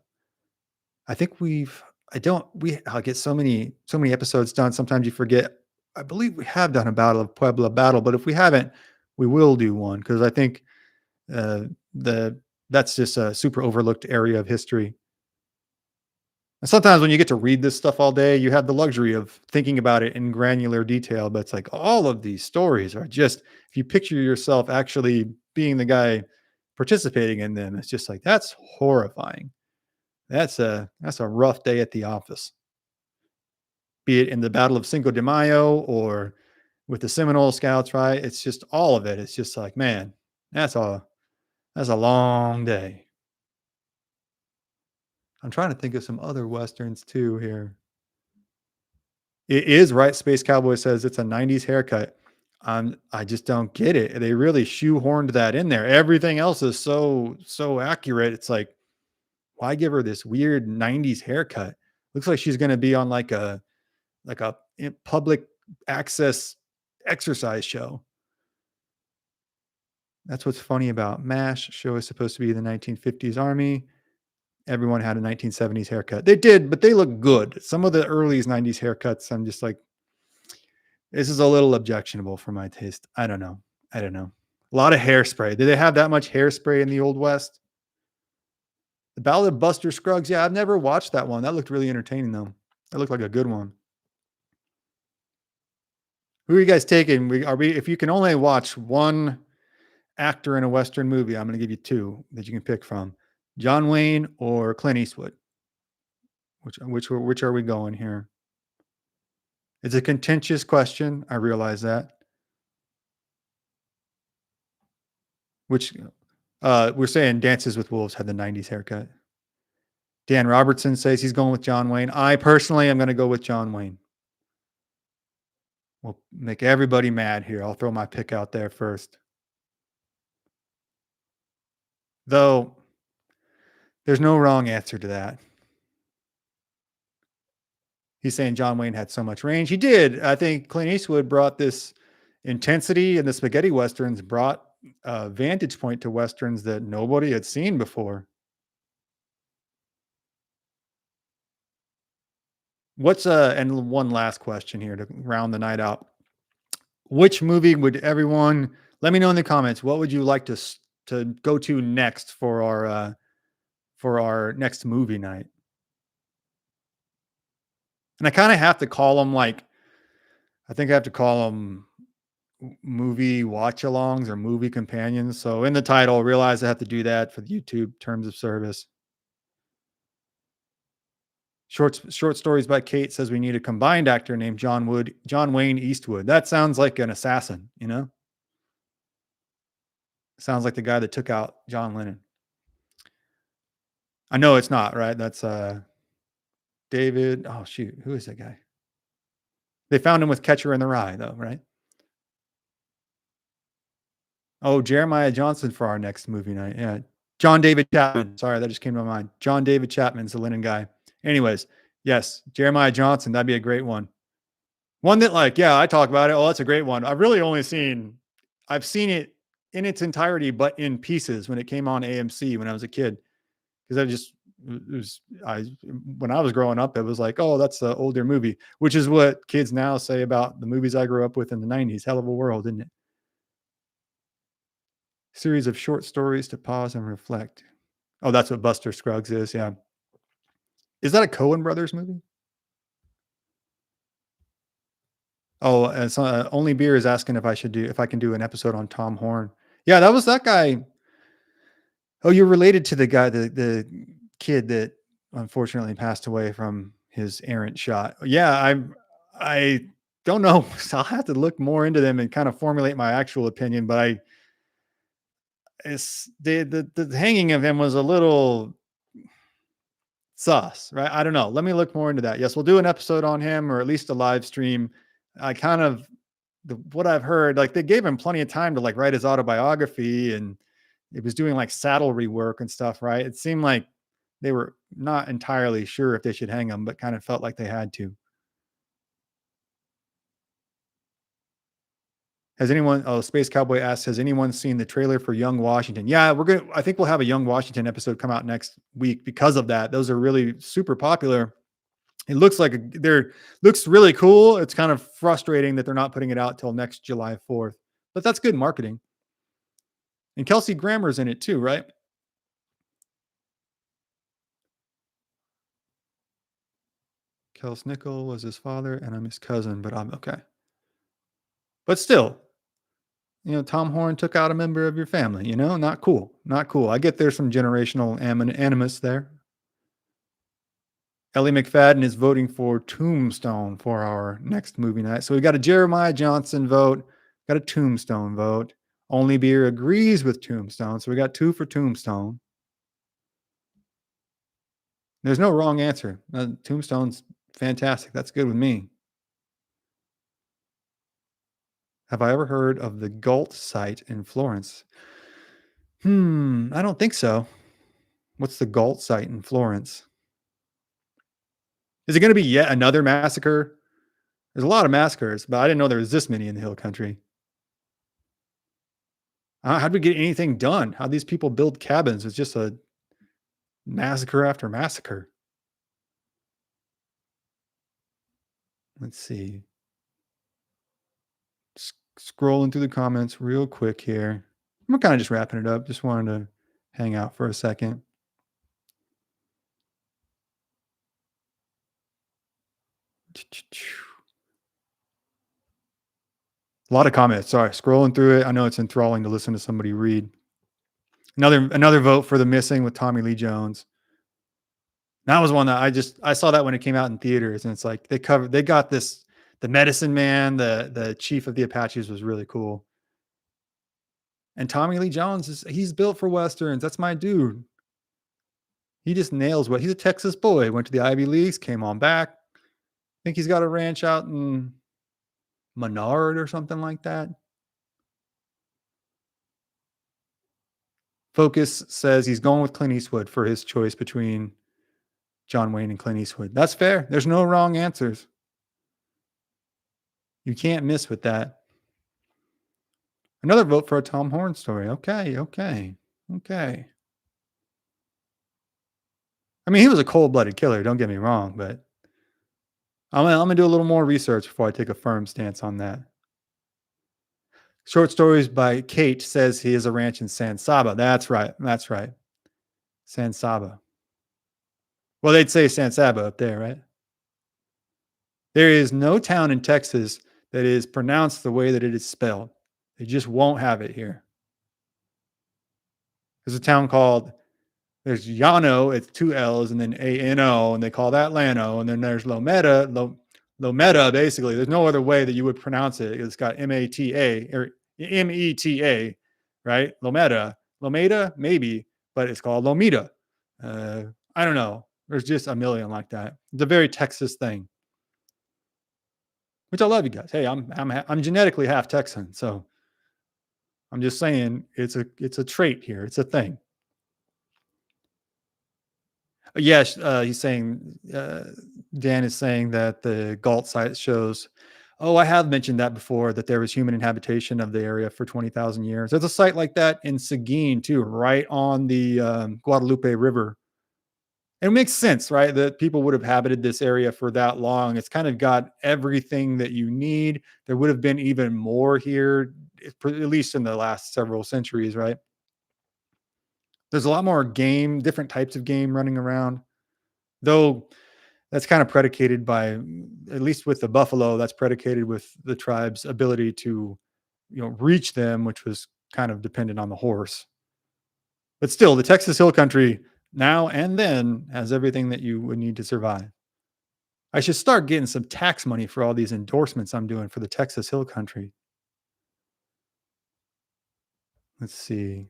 I think I'll get so many episodes done. Sometimes you forget. I believe we have done a Battle of Puebla battle, but if we haven't, we will do one because I think that's just a super overlooked area of history. And sometimes when you get to read this stuff all day, you have the luxury of thinking about it in granular detail. But it's like all of these stories are just, if you picture yourself actually being the guy participating in them, it's just like, that's horrifying. That's a rough day at the office. Be it in the Battle of Cinco de Mayo or with the Seminole Scouts, right? It's just all of it. It's just like, man, that's a long day. I'm trying to think of some other Westerns too here. It is right. Space Cowboy says it's a 90s haircut. I just don't get it. They really shoehorned that in there. Everything else is so accurate. It's like, why give her this weird 90s haircut? Looks like she's going to be on like a public access exercise show. That's what's funny about MASH. Show is supposed to be the 1950s Army. Everyone had a 1970s haircut. They did, but they look good. Some of the early 90s haircuts, I'm just like, this is a little objectionable for my taste. I don't know. A lot of hairspray. Did they have that much hairspray in the Old West? The Ballad of Buster Scruggs. Yeah, I've never watched that one. That looked really entertaining, though. That looked like a good one. Who are you guys taking? If you can only watch one actor in a Western movie, I'm going to give you two that you can pick from: John Wayne or Clint Eastwood. Which are we going here? It's a contentious question. I realize that. Which we're saying Dances with Wolves had the 90s haircut. Dan Robertson says he's going with John Wayne. I personally am going to go with John Wayne. We'll make everybody mad here. I'll throw my pick out there first. Though there's no wrong answer to that. He's saying John Wayne had so much range. He did. I think Clint Eastwood brought this intensity, and the spaghetti westerns brought a vantage point to westerns that nobody had seen before. And one last question here to round the night out. Which movie would everyone, let me know in the comments, what would you like to go to next for our next movie night? And I kind of have to call them I think I have to call them movie watch-alongs or movie companions. So in the title, realize I have to do that for the YouTube terms of service. Short Stories by Kate says we need a combined actor named John Wayne Eastwood. That sounds like an assassin, you know? Sounds like the guy that took out John Lennon. I know it's not, right? That's David. Oh, shoot. Who is that guy? They found him with Catcher in the Rye, though, right? Oh, Jeremiah Johnson for our next movie night. Yeah. John David Chapman. Sorry, that just came to my mind. John David Chapman's the Lennon guy. Anyways, yes, Jeremiah Johnson. That'd be a great one. One that I talk about it. Oh, that's a great one. I've seen it in its entirety, but in pieces when it came on AMC when I was a kid. Because It was I when I was growing up, it was like, oh, that's an older movie, which is what kids now say about the movies I grew up with in the 90s. Hell of a world, isn't it? Series of short stories to pause and reflect. Oh, that's what Buster Scruggs is. Yeah. Is that a Coen Brothers movie? Oh, and so, Only Beer is asking if I can do an episode on Tom Horn. Yeah, that was that guy. Oh, you're related to the guy, the kid that unfortunately passed away from his errant shot. Yeah, I don't know. So I'll have to look more into them and kind of formulate my actual opinion. But it's the hanging of him was a little sus, right? I don't know. Let me look more into that. Yes, we'll do an episode on him or at least a live stream. I kind of what I've heard, like they gave him plenty of time to like write his autobiography and it was doing like saddle rework and stuff, right? It seemed like they were not entirely sure if they should hang him, but kind of felt like they had to. Has anyone, oh, Space Cowboy asks, has anyone seen the trailer for Young Washington? Yeah, I think we'll have a Young Washington episode come out next week because of that. Those are really super popular. It looks like they're looks really cool. It's kind of frustrating that they're not putting it out till next July 4th, but that's good marketing. And Kelsey Grammer's in it too, right? Kels Nickel was his father, and I'm his cousin, but I'm okay. But still, Tom Horn took out a member of your family, not cool. Not cool. I get there's some generational animus there. Ellie McFadden is voting for Tombstone for our next movie night. So we got a Jeremiah Johnson vote, got a Tombstone vote. Only Beer agrees with Tombstone. So we got 2 for Tombstone. There's no wrong answer. Tombstone's fantastic. That's good with me. Have I ever heard of the Galt site in Florence? I don't think so. What's the Galt site in Florence? Is it going to be yet another massacre? There's a lot of massacres, but I didn't know there was this many in the Hill Country. How'd we get anything done? How'd these people build cabins? It's just a massacre after massacre. Let's see. Scrolling through the comments real quick here. I'm kind of just wrapping it up. Just wanted to hang out for a second. A lot of comments. Sorry, scrolling through it. I know it's enthralling to listen to somebody read. Another vote for The Missing with Tommy Lee Jones. That was one that I saw that when it came out in theaters, and it's like they got this. The Medicine Man, the chief of the Apaches was really cool. And Tommy Lee Jones he's built for westerns. That's my dude. He just nails he's a Texas boy. Went to the Ivy Leagues, came on back. I think he's got a ranch out in Menard or something like that. Focus says he's going with Clint Eastwood for his choice between John Wayne and Clint Eastwood. That's fair. There's no wrong answers. You can't miss with that. Another vote for a Tom Horn story. Okay. I mean, he was a cold-blooded killer, don't get me wrong, but I'm gonna do a little more research before I take a firm stance on that. Short Stories by Kate says he has a ranch in San Saba. That's right. San Saba. Well, they'd say San Saba up there, right? There is no town in Texas that is pronounced the way that it is spelled. They just won't have it here. There's a town called, there's Llano, it's 2 L's and then A-N-O, and they call that Llano. And then there's Lometa, Lometa, basically. There's no other way that you would pronounce it. It's got M-A-T-A or M-E-T-A, right? Lometa, maybe, but it's called Lomita. I don't know. There's just a million like that. It's a very Texas thing. Which I love you guys. Hey, I'm genetically half Texan, so I'm just saying it's a trait here. It's a thing. Yes, he's saying Dan is saying that the Galt site shows. Oh, I have mentioned that before, that there was human inhabitation of the area for 20,000 years. There's a site like that in Seguin too, right on the Guadalupe River. It makes sense, right? That people would have habited this area for that long. It's kind of got everything that you need. There would have been even more here, at least in the last several centuries, right? There's a lot more game, different types of game running around, though that's kind of predicated by, at least with the buffalo, that's predicated with the tribe's ability to, reach them, which was kind of dependent on the horse. But still, the Texas Hill Country now and then has everything that you would need to survive. I should start getting some tax money for all these endorsements I'm doing for the Texas Hill Country. Let's see.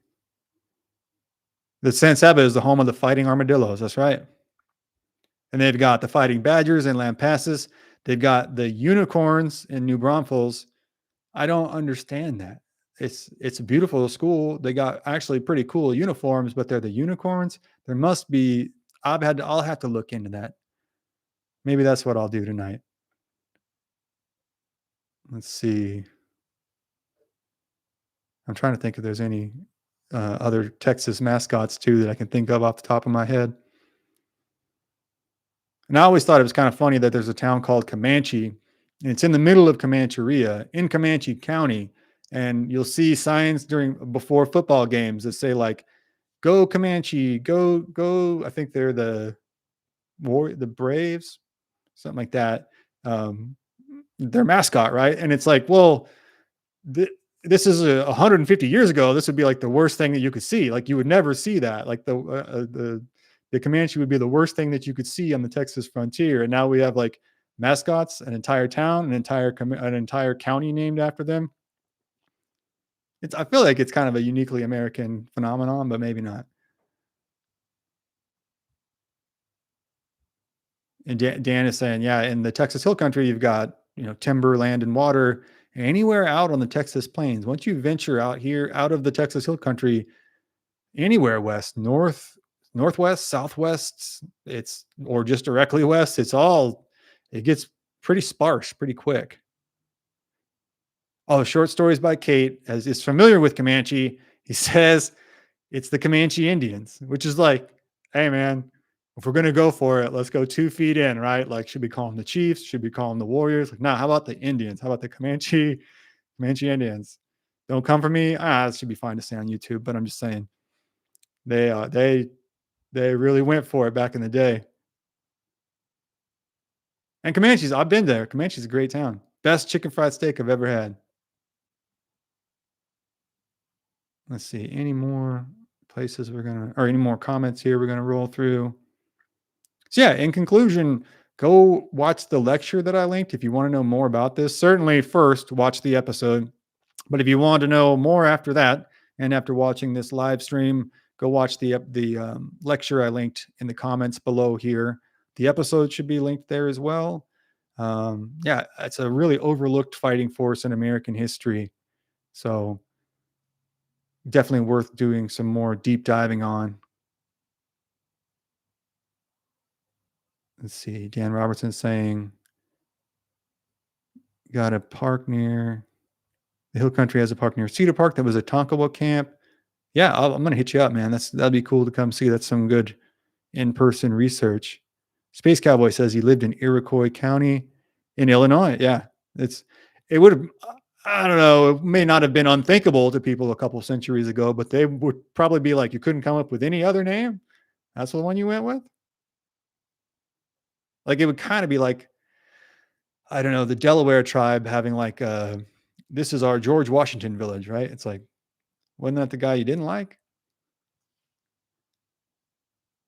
The San Saba is the home of the fighting armadillos. That's right. And they've got the fighting badgers in Lampasas. They've got the unicorns in New Braunfels. I don't understand that. It's a beautiful school. They got actually pretty cool uniforms, but they're the unicorns. There must be. I'll have to look into that. Maybe that's what I'll do tonight. Let's see. I'm trying to think if there's any other Texas mascots too that I can think of off the top of my head. And I always thought it was kind of funny that there's a town called Comanche, and it's in the middle of Comancheria in Comanche County. And you'll see signs before football games that say like, "Go Comanche, go." I think they're the Braves, something like that. Their mascot, right? And it's like, well, this is 150 years ago. This would be like the worst thing that you could see. Like you would never see that. Like the Comanche would be the worst thing that you could see on the Texas frontier. And now we have like mascots, an entire town, an entire county named after them. I feel like it's kind of a uniquely American phenomenon, but maybe not. And Dan is saying, yeah, in the Texas Hill Country, you've got, timber, land, and water. Anywhere out on the Texas plains, once you venture out here, out of the Texas Hill Country, anywhere west, north, northwest, southwest, or just directly west, it gets pretty sparse pretty quick. Oh, short stories by Kate, as is familiar with Comanche. He says it's the Comanche Indians, which is like, hey man, if we're gonna go for it, let's go 2 feet in, right? Like, should we call them the Chiefs? Should we call them the Warriors? Like, nah, how about the Indians? How about the Comanche Indians? Don't come for me. It should be fine to say on YouTube, but I'm just saying they really went for it back in the day. And Comanches, I've been there. Comanche's a great town. Best chicken fried steak I've ever had. Let's see, any more places or any more comments here we're gonna roll through. So yeah, in conclusion, go watch the lecture that I linked if you want to know more about this. Certainly first watch the episode, but if you want to know more after that, and after watching this live stream, go watch the lecture I linked in the comments below here. The episode should be linked there as well. Yeah, it's a really overlooked fighting force in American history. So definitely worth doing some more deep diving on. Let's see. Dan Robertson saying, got a park near the Hill Country has a park near Cedar Park that was a Tonkawa camp. Yeah, I'm going to hit you up, man. That'd be cool to come see. That's some good in-person research. Space Cowboy says he lived in Iroquois County in Illinois. Yeah, it would have, I don't know, it may not have been unthinkable to people a couple centuries ago, but they would probably be like, you couldn't come up with any other name? That's the one you went with? Like, it would kind of be like, I don't know, the Delaware tribe having like, this is our George Washington village, right? It's like, wasn't that the guy you didn't like?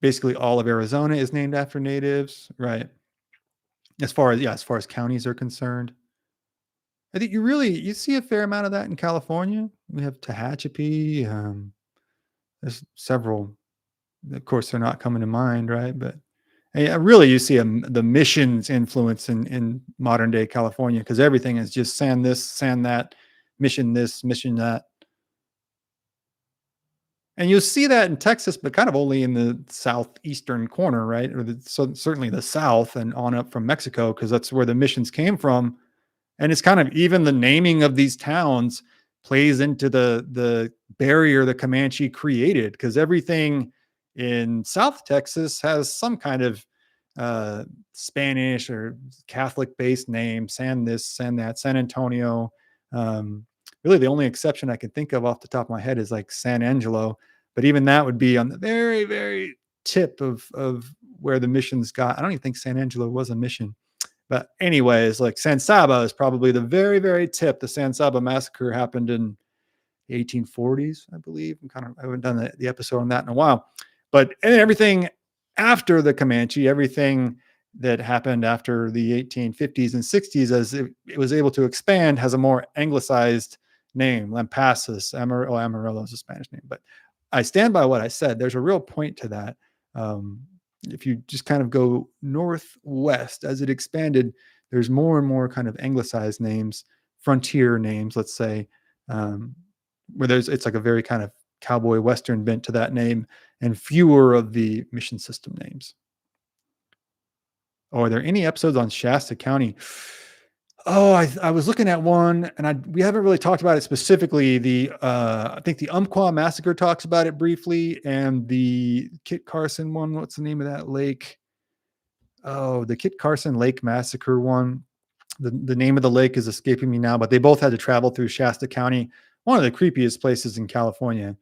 Basically, all of Arizona is named after natives, right? As far as counties are concerned. I think you see a fair amount of that in California. We have Tehachapi. There's several. Of course, they're not coming to mind, right? But really, you see the missions influence in modern day California, because everything is just sand this, sand that, mission this, mission that. And you'll see that in Texas, but kind of only in the southeastern corner, right? Or certainly the south and on up from Mexico, because that's where the missions came from. And it's kind of even the naming of these towns plays into the barrier the Comanche created, because everything in South Texas has some kind of uh, Spanish or Catholic based name, San this, San that, San Antonio. Um, Really, the only exception I can think of off the top of my head is like San Angelo, but even that would be on the very, very tip of where the missions got. I don't even think San Angelo was a mission. But anyways, like San Saba is probably the very, very tip. The San Saba massacre happened in 1840s, I believe. I haven't done the episode on that in a while. But and everything after the Comanche, everything that happened after the 1850s and 60s, as it was able to expand, has a more anglicized name, Lampasas. Amarillo is a Spanish name. But I stand by what I said. There's a real point to that. Um, if you just kind of go northwest as it expanded, there's more and more kind of anglicized names, frontier names, let's say, um, where it's like a very kind of cowboy western bent to that name, and fewer of the mission system names. Oh, are there any episodes on Shasta County? Oh, I was looking at one, and we haven't really talked about it specifically. I think the Umpqua massacre talks about it briefly, and the Kit Carson one. What's the name of that lake? Oh, the Kit Carson Lake massacre one. The name of the lake is escaping me now, but they both had to travel through Shasta County, one of the creepiest places in California.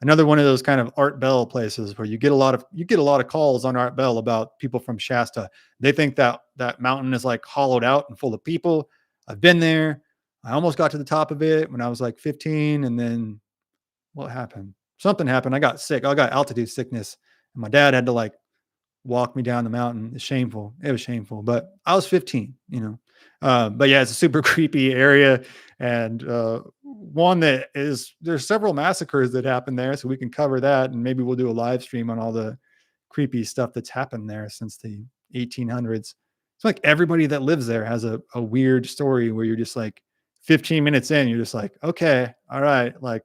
Another one of those kind of Art Bell places where you get a lot of calls on Art Bell about people from Shasta. They think that that mountain is like hollowed out and full of people. I've been there. I almost got to the top of it when I was like 15, and then what happened? Something happened. I got sick. I got altitude sickness, and my dad had to like walk me down the mountain. It's shameful. It was shameful, but I was 15, you know. But yeah, it's a super creepy area, and one that is there's several massacres that happen there, so we can cover that, and maybe we'll do a live stream on all the creepy stuff that's happened there since the 1800s. It's like everybody that lives there has a weird story where you're just like 15 minutes in, you're just like, okay, all right, like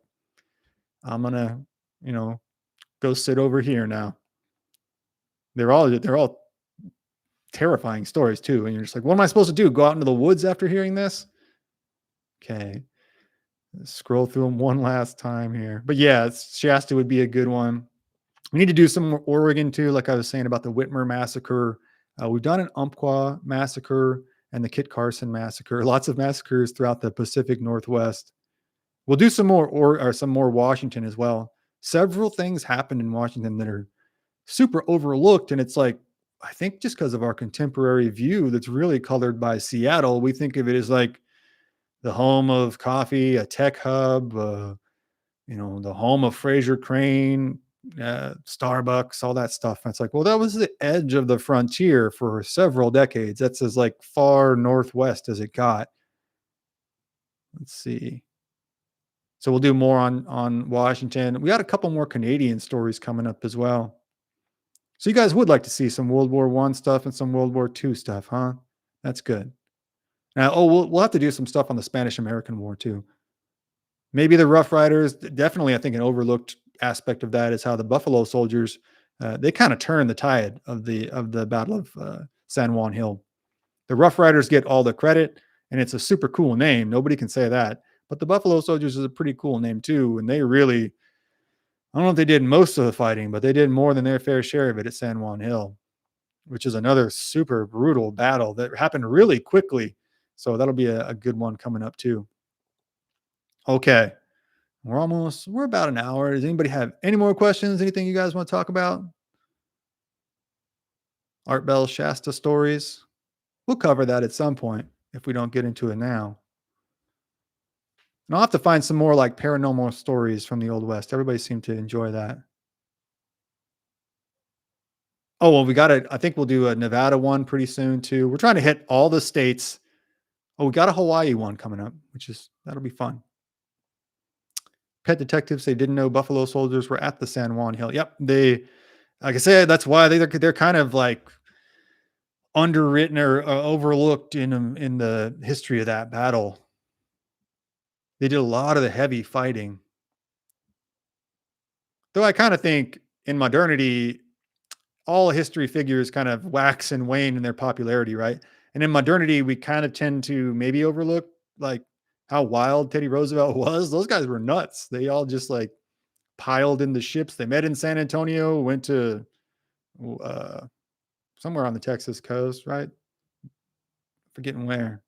I'm gonna, you know, go sit over here now. They're all terrifying stories too. And you're just like, what am I supposed to do? Go out into the woods after hearing this? Okay. Let's scroll through them one last time here. But yeah, Shasta would be a good one. We need to do some more Oregon too, like I was saying about the Whitmer massacre. We've done an Umpqua massacre and the Kit Carson massacre. Lots of massacres throughout the Pacific Northwest. We'll do some more or some more Washington as well. Several things happened in Washington that are super overlooked, and it's like I think just because of our contemporary view that's really colored by Seattle, we think of it as like the home of coffee, a tech hub, the home of Fraser Crane, Starbucks, all that stuff. And it's like, well, that was the edge of the frontier for several decades. That's as like far northwest as it got. Let's see. So we'll do more on Washington. We got a couple more Canadian stories coming up as well. So you guys would like to see some World War One stuff and some World War II stuff, huh? That's good. Now, we'll have to do some stuff on the Spanish American War too. Maybe the Rough Riders. Definitely, I think an overlooked aspect of that is how the Buffalo Soldiers they kind of turned the tide of the Battle of San Juan Hill. The Rough Riders get all the credit, and it's a super cool name. Nobody can say that. But the Buffalo Soldiers is a pretty cool name too, and they really I don't know if they did most of the fighting, but they did more than their fair share of it at San Juan Hill, which is another super brutal battle that happened really quickly. So that'll be a good one coming up too. Okay. We're about an hour. Does anybody have any more questions? Anything you guys want to talk about? Art Bell Shasta stories? We'll cover that at some point if we don't get into it now. And I'll have to find some more like paranormal stories from the Old West. Everybody seemed to enjoy that. Oh, well, I think we'll do a Nevada one pretty soon too. We're trying to hit all the states. Oh, we got a Hawaii one coming up, that'll be fun. Pet detectives, they didn't know Buffalo Soldiers were at the San Juan Hill. Yep. Like I said, that's why they're kind of like underwritten or overlooked in the history of that battle. They did a lot of the heavy fighting. Though I kind of think in modernity, all history figures kind of wax and wane in their popularity, right? And in modernity, we kind of tend to maybe overlook like how wild Teddy Roosevelt was. Those guys were nuts. They all just like piled in the ships. They met in San Antonio, went to uh, somewhere on the Texas coast, right? Forgetting where.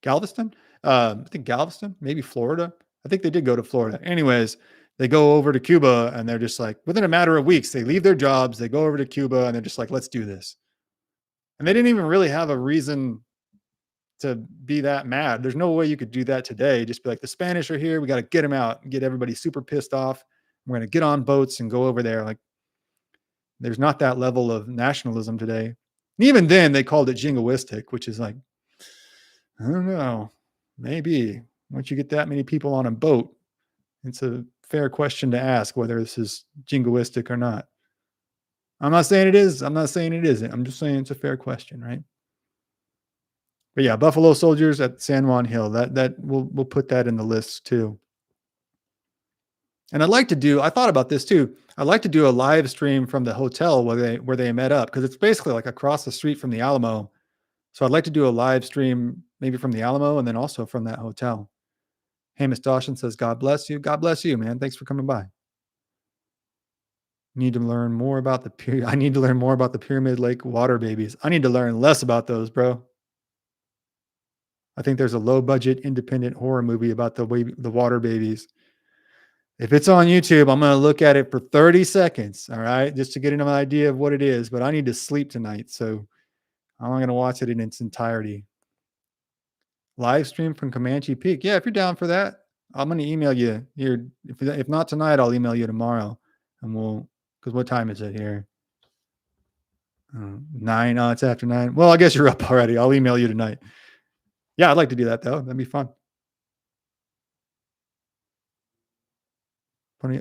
Galveston? I think Galveston, maybe Florida. I think they did go to Florida. Anyways, they go over to Cuba and they're just like, within a matter of weeks, they leave their jobs, they go over to Cuba and they're just like, let's do this. And they didn't even really have a reason to be that mad. There's no way you could do that today. Just be like, the Spanish are here. We got to get them out and get everybody super pissed off. We're going to get on boats and go over there. Like, there's not that level of nationalism today. And even then, they called it jingoistic, which is like, I don't know, maybe once you get that many people on a boat, it's a fair question to ask whether this is jingoistic or not. I'm not saying it is. I'm not saying it isn't. I'm just saying it's a fair question, right? But yeah, Buffalo Soldiers at San Juan Hill. That we'll put that in the list too. And I thought about this too. I'd like to do a live stream from the hotel where they met up, because it's basically like across the street from the Alamo. So I'd like to do a live stream maybe from the Alamo and then also from that hotel. Hamish Dawson says, God bless you. God bless you, man. Thanks for coming by. I need to learn more about the Pyramid Lake water babies. I need to learn less about those, bro. I think there's a low budget independent horror movie about the water babies. If it's on YouTube, I'm going to look at it for 30 seconds. All right. Just to get an idea of what it is, but I need to sleep tonight. So I'm not going to watch it in its entirety. Live stream from Comanche Peak. Yeah. If you're down for that, I'm going to email you here. If not tonight, I'll email you tomorrow and because what time is it here? 9. Oh, it's after 9. Well, I guess you're up already. I'll email you tonight. Yeah. I'd like to do that though. That'd be fun. Funny.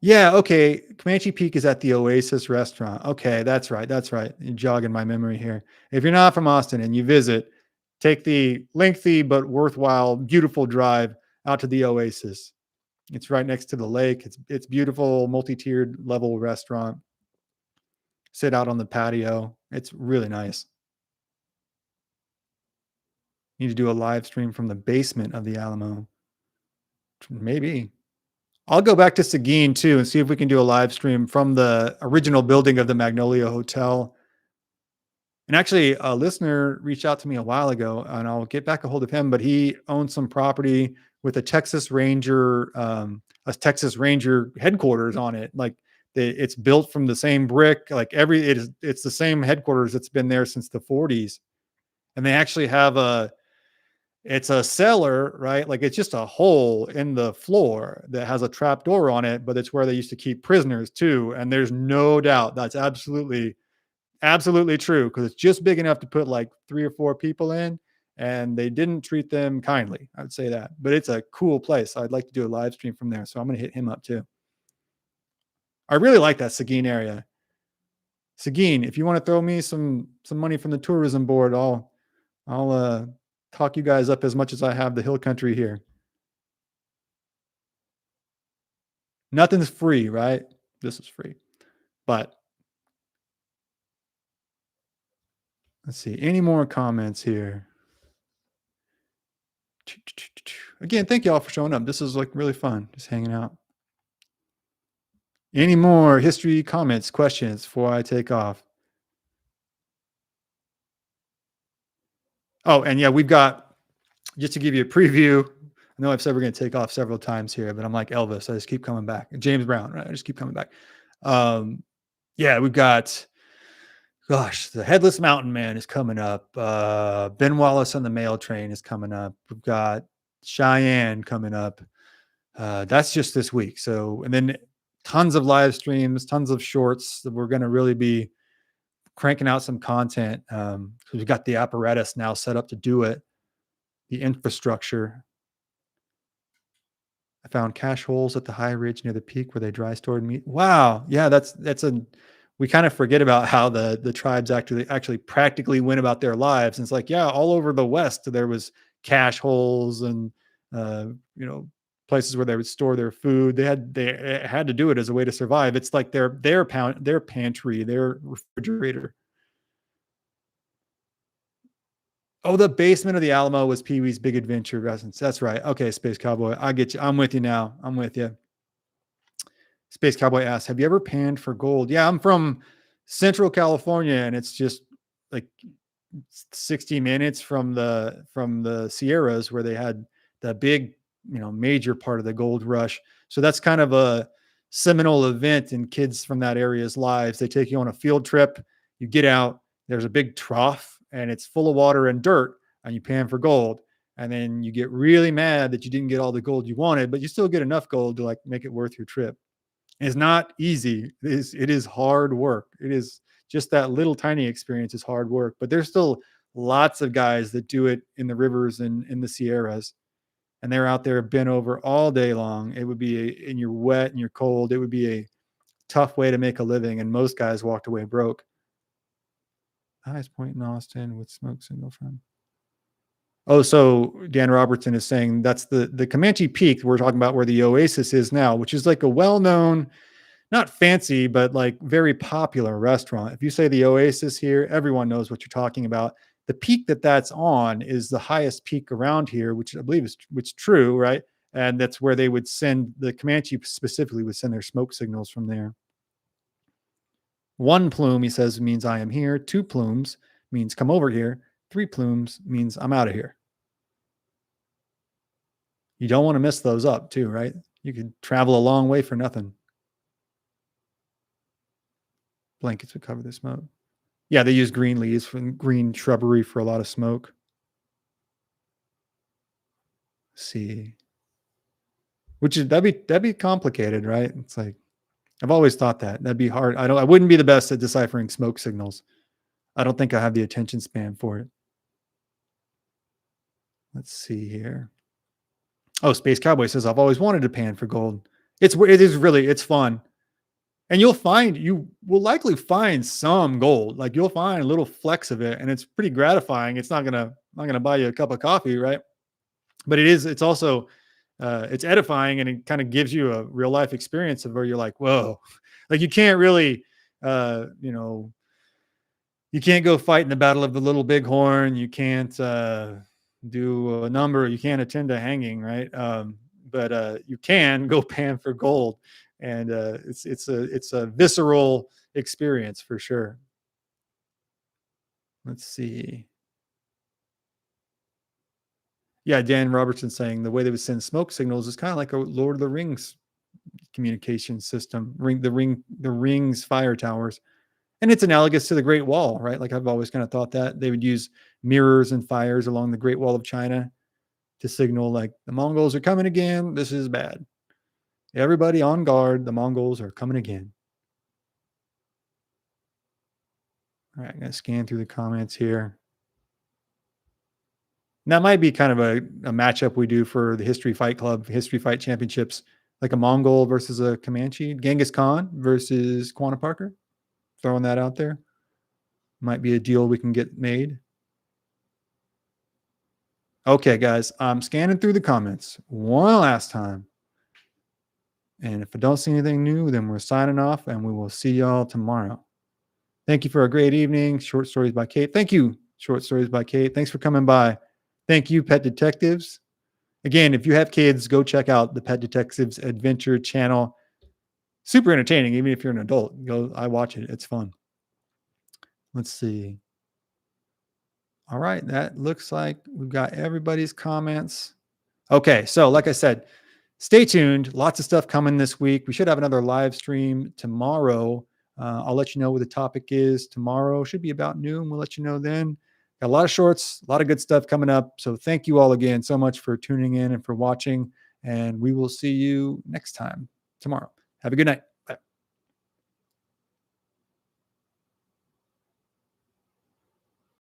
Yeah, okay. Comanche Peak is at the Oasis restaurant. Okay, that's right. That's right. You're jogging my memory here. If you're not from Austin and you visit, take the lengthy but worthwhile, beautiful drive out to the Oasis. It's right next to the lake. It's beautiful, multi-tiered level restaurant. Sit out on the patio. It's really nice. Need to do a live stream from the basement of the Alamo. Maybe. I'll go back to Seguin too and see if we can do a live stream from the original building of the Magnolia Hotel. And actually, a listener reached out to me a while ago, and I'll get back a hold of him. But he owns some property with a Texas Ranger headquarters on it. Like it's built from the same brick. Like it's the same headquarters that's been there since the 40s. And they actually have it's a cellar, right? Like it's just a hole in the floor that has a trap door on it, but it's where they used to keep prisoners too. And there's no doubt that's absolutely true, because it's just big enough to put like 3 or 4 people in, and they didn't treat them kindly. I would say that, but it's a cool place. I'd like to do a live stream from there. So I'm going to hit him up too. I really like that Seguin area. Seguin, if you want to throw me some money from the tourism board, I'll talk you guys up as much as I have the hill country here. Nothing's free, right? This is free. But let's see. Any more comments here? Again, thank y'all for showing up. This is like really fun, just hanging out. Any more history comments, questions before I take off? Oh, and yeah, we've got, just to give you a preview, I know I've said we're going to take off several times here, but I'm like Elvis. I just keep coming back. James Brown, right? I just keep coming back. Yeah, we've got, the Headless Mountain Man is coming up. Ben Wallace on the Mail Train is coming up. We've got Cheyenne coming up. That's just this week. So, and then tons of live streams, tons of shorts that we're going to really be cranking out some content. We've got the apparatus now set up to do it, the infrastructure. I found cache holes at the high ridge near the peak where they dry stored meat. Wow. Yeah, we kind of forget about how the tribes actually practically went about their lives. And it's like, yeah, all over the West, there was cache holes and, places where they would store their food. They had to do it as a way to survive. It's like their pantry, their refrigerator. Oh, the basement of the Alamo was Pee-wee's Big Adventure residence. That's right. Okay, Space Cowboy. I get you. I'm with you now. I'm with you. Space Cowboy asks, have you ever panned for gold? Yeah, I'm from Central California, and it's just like 60 minutes from the Sierras where they had the big, major part of the gold rush. So that's kind of a seminal event in kids from that area's lives. They take you on a field trip, you get out, there's a big trough and it's full of water and dirt, and you pan for gold. And then you get really mad that you didn't get all the gold you wanted, but you still get enough gold to like make it worth your trip. It's not easy. It is hard work. It is just that little tiny experience is hard work, but there's still lots of guys that do it in the rivers and in the Sierras, and they're out there bent over all day long. It would be and you're wet and you're cold. It would be a tough way to make a living, and most guys walked away broke. Highest point in Austin with smoke signal from. Oh, so Dan Robertson is saying that's the Comanche Peak we're talking about, where the Oasis is now, which is like a well-known, not fancy, but like very popular restaurant. If you say the Oasis here, everyone knows what you're talking about. The peak that's on is the highest peak around here, which I believe is true, right? And that's where they would send, the Comanche specifically would send their smoke signals from there. One plume, he says, means I am here. Two plumes means come over here. Three plumes means I'm out of here. You don't want to miss those up too, right? You could travel a long way for nothing. Blankets would cover the smoke. Yeah, they use green leaves from green shrubbery for a lot of smoke. Let's see. Which is that'd be complicated, right? It's like I've always thought that'd be hard. I wouldn't be the best at deciphering smoke signals. I don't think I have the attention span for it. Let's see here. Oh, Space Cowboy says I've always wanted to pan for gold. It's fun. And you will likely find some gold. Like you'll find little flecks of it, and it's pretty gratifying. It's not gonna buy you a cup of coffee, right? But it's also it's edifying, and it kind of gives you a real life experience of where you're like, whoa, like you can't really, you can't go fight in the Battle of the Little Bighorn. You can't do a number. You can't attend a hanging, right? But you can go pan for gold. And it's a visceral experience for sure. Let's see. Yeah, Dan Robertson saying the way they would send smoke signals is kind of like a Lord of the Rings communication system. The rings fire towers, and it's analogous to the Great Wall, right? Like I've always kind of thought that they would use mirrors and fires along the Great Wall of China to signal like the Mongols are coming again. This is bad. Everybody on guard. The Mongols are coming again. All right, I'm going to scan through the comments here. And that might be kind of a matchup we do for the History Fight Club, History Fight Championships, like a Mongol versus a Comanche, Genghis Khan versus Quanah Parker. Throwing that out there. Might be a deal we can get made. Okay, guys, I'm scanning through the comments one last time. And if I don't see anything new, then we're signing off, and we will see y'all tomorrow. Thank you for a great evening. Short Stories by Kate. Thank you, Short Stories by Kate. Thanks for coming by. Thank you, Pet Detectives. Again, if you have kids, go check out the Pet Detectives Adventure channel. Super entertaining, even if you're an adult. I watch it. It's fun. Let's see. All right, that looks like we've got everybody's comments. Okay, so like I said, stay tuned. Lots of stuff coming this week. We should have another live stream tomorrow. I'll let you know what the topic is tomorrow. Should be about noon. We'll let you know then. Got a lot of shorts, a lot of good stuff coming up. So thank you all again so much for tuning in and for watching. And we will see you next time tomorrow. Have a good night.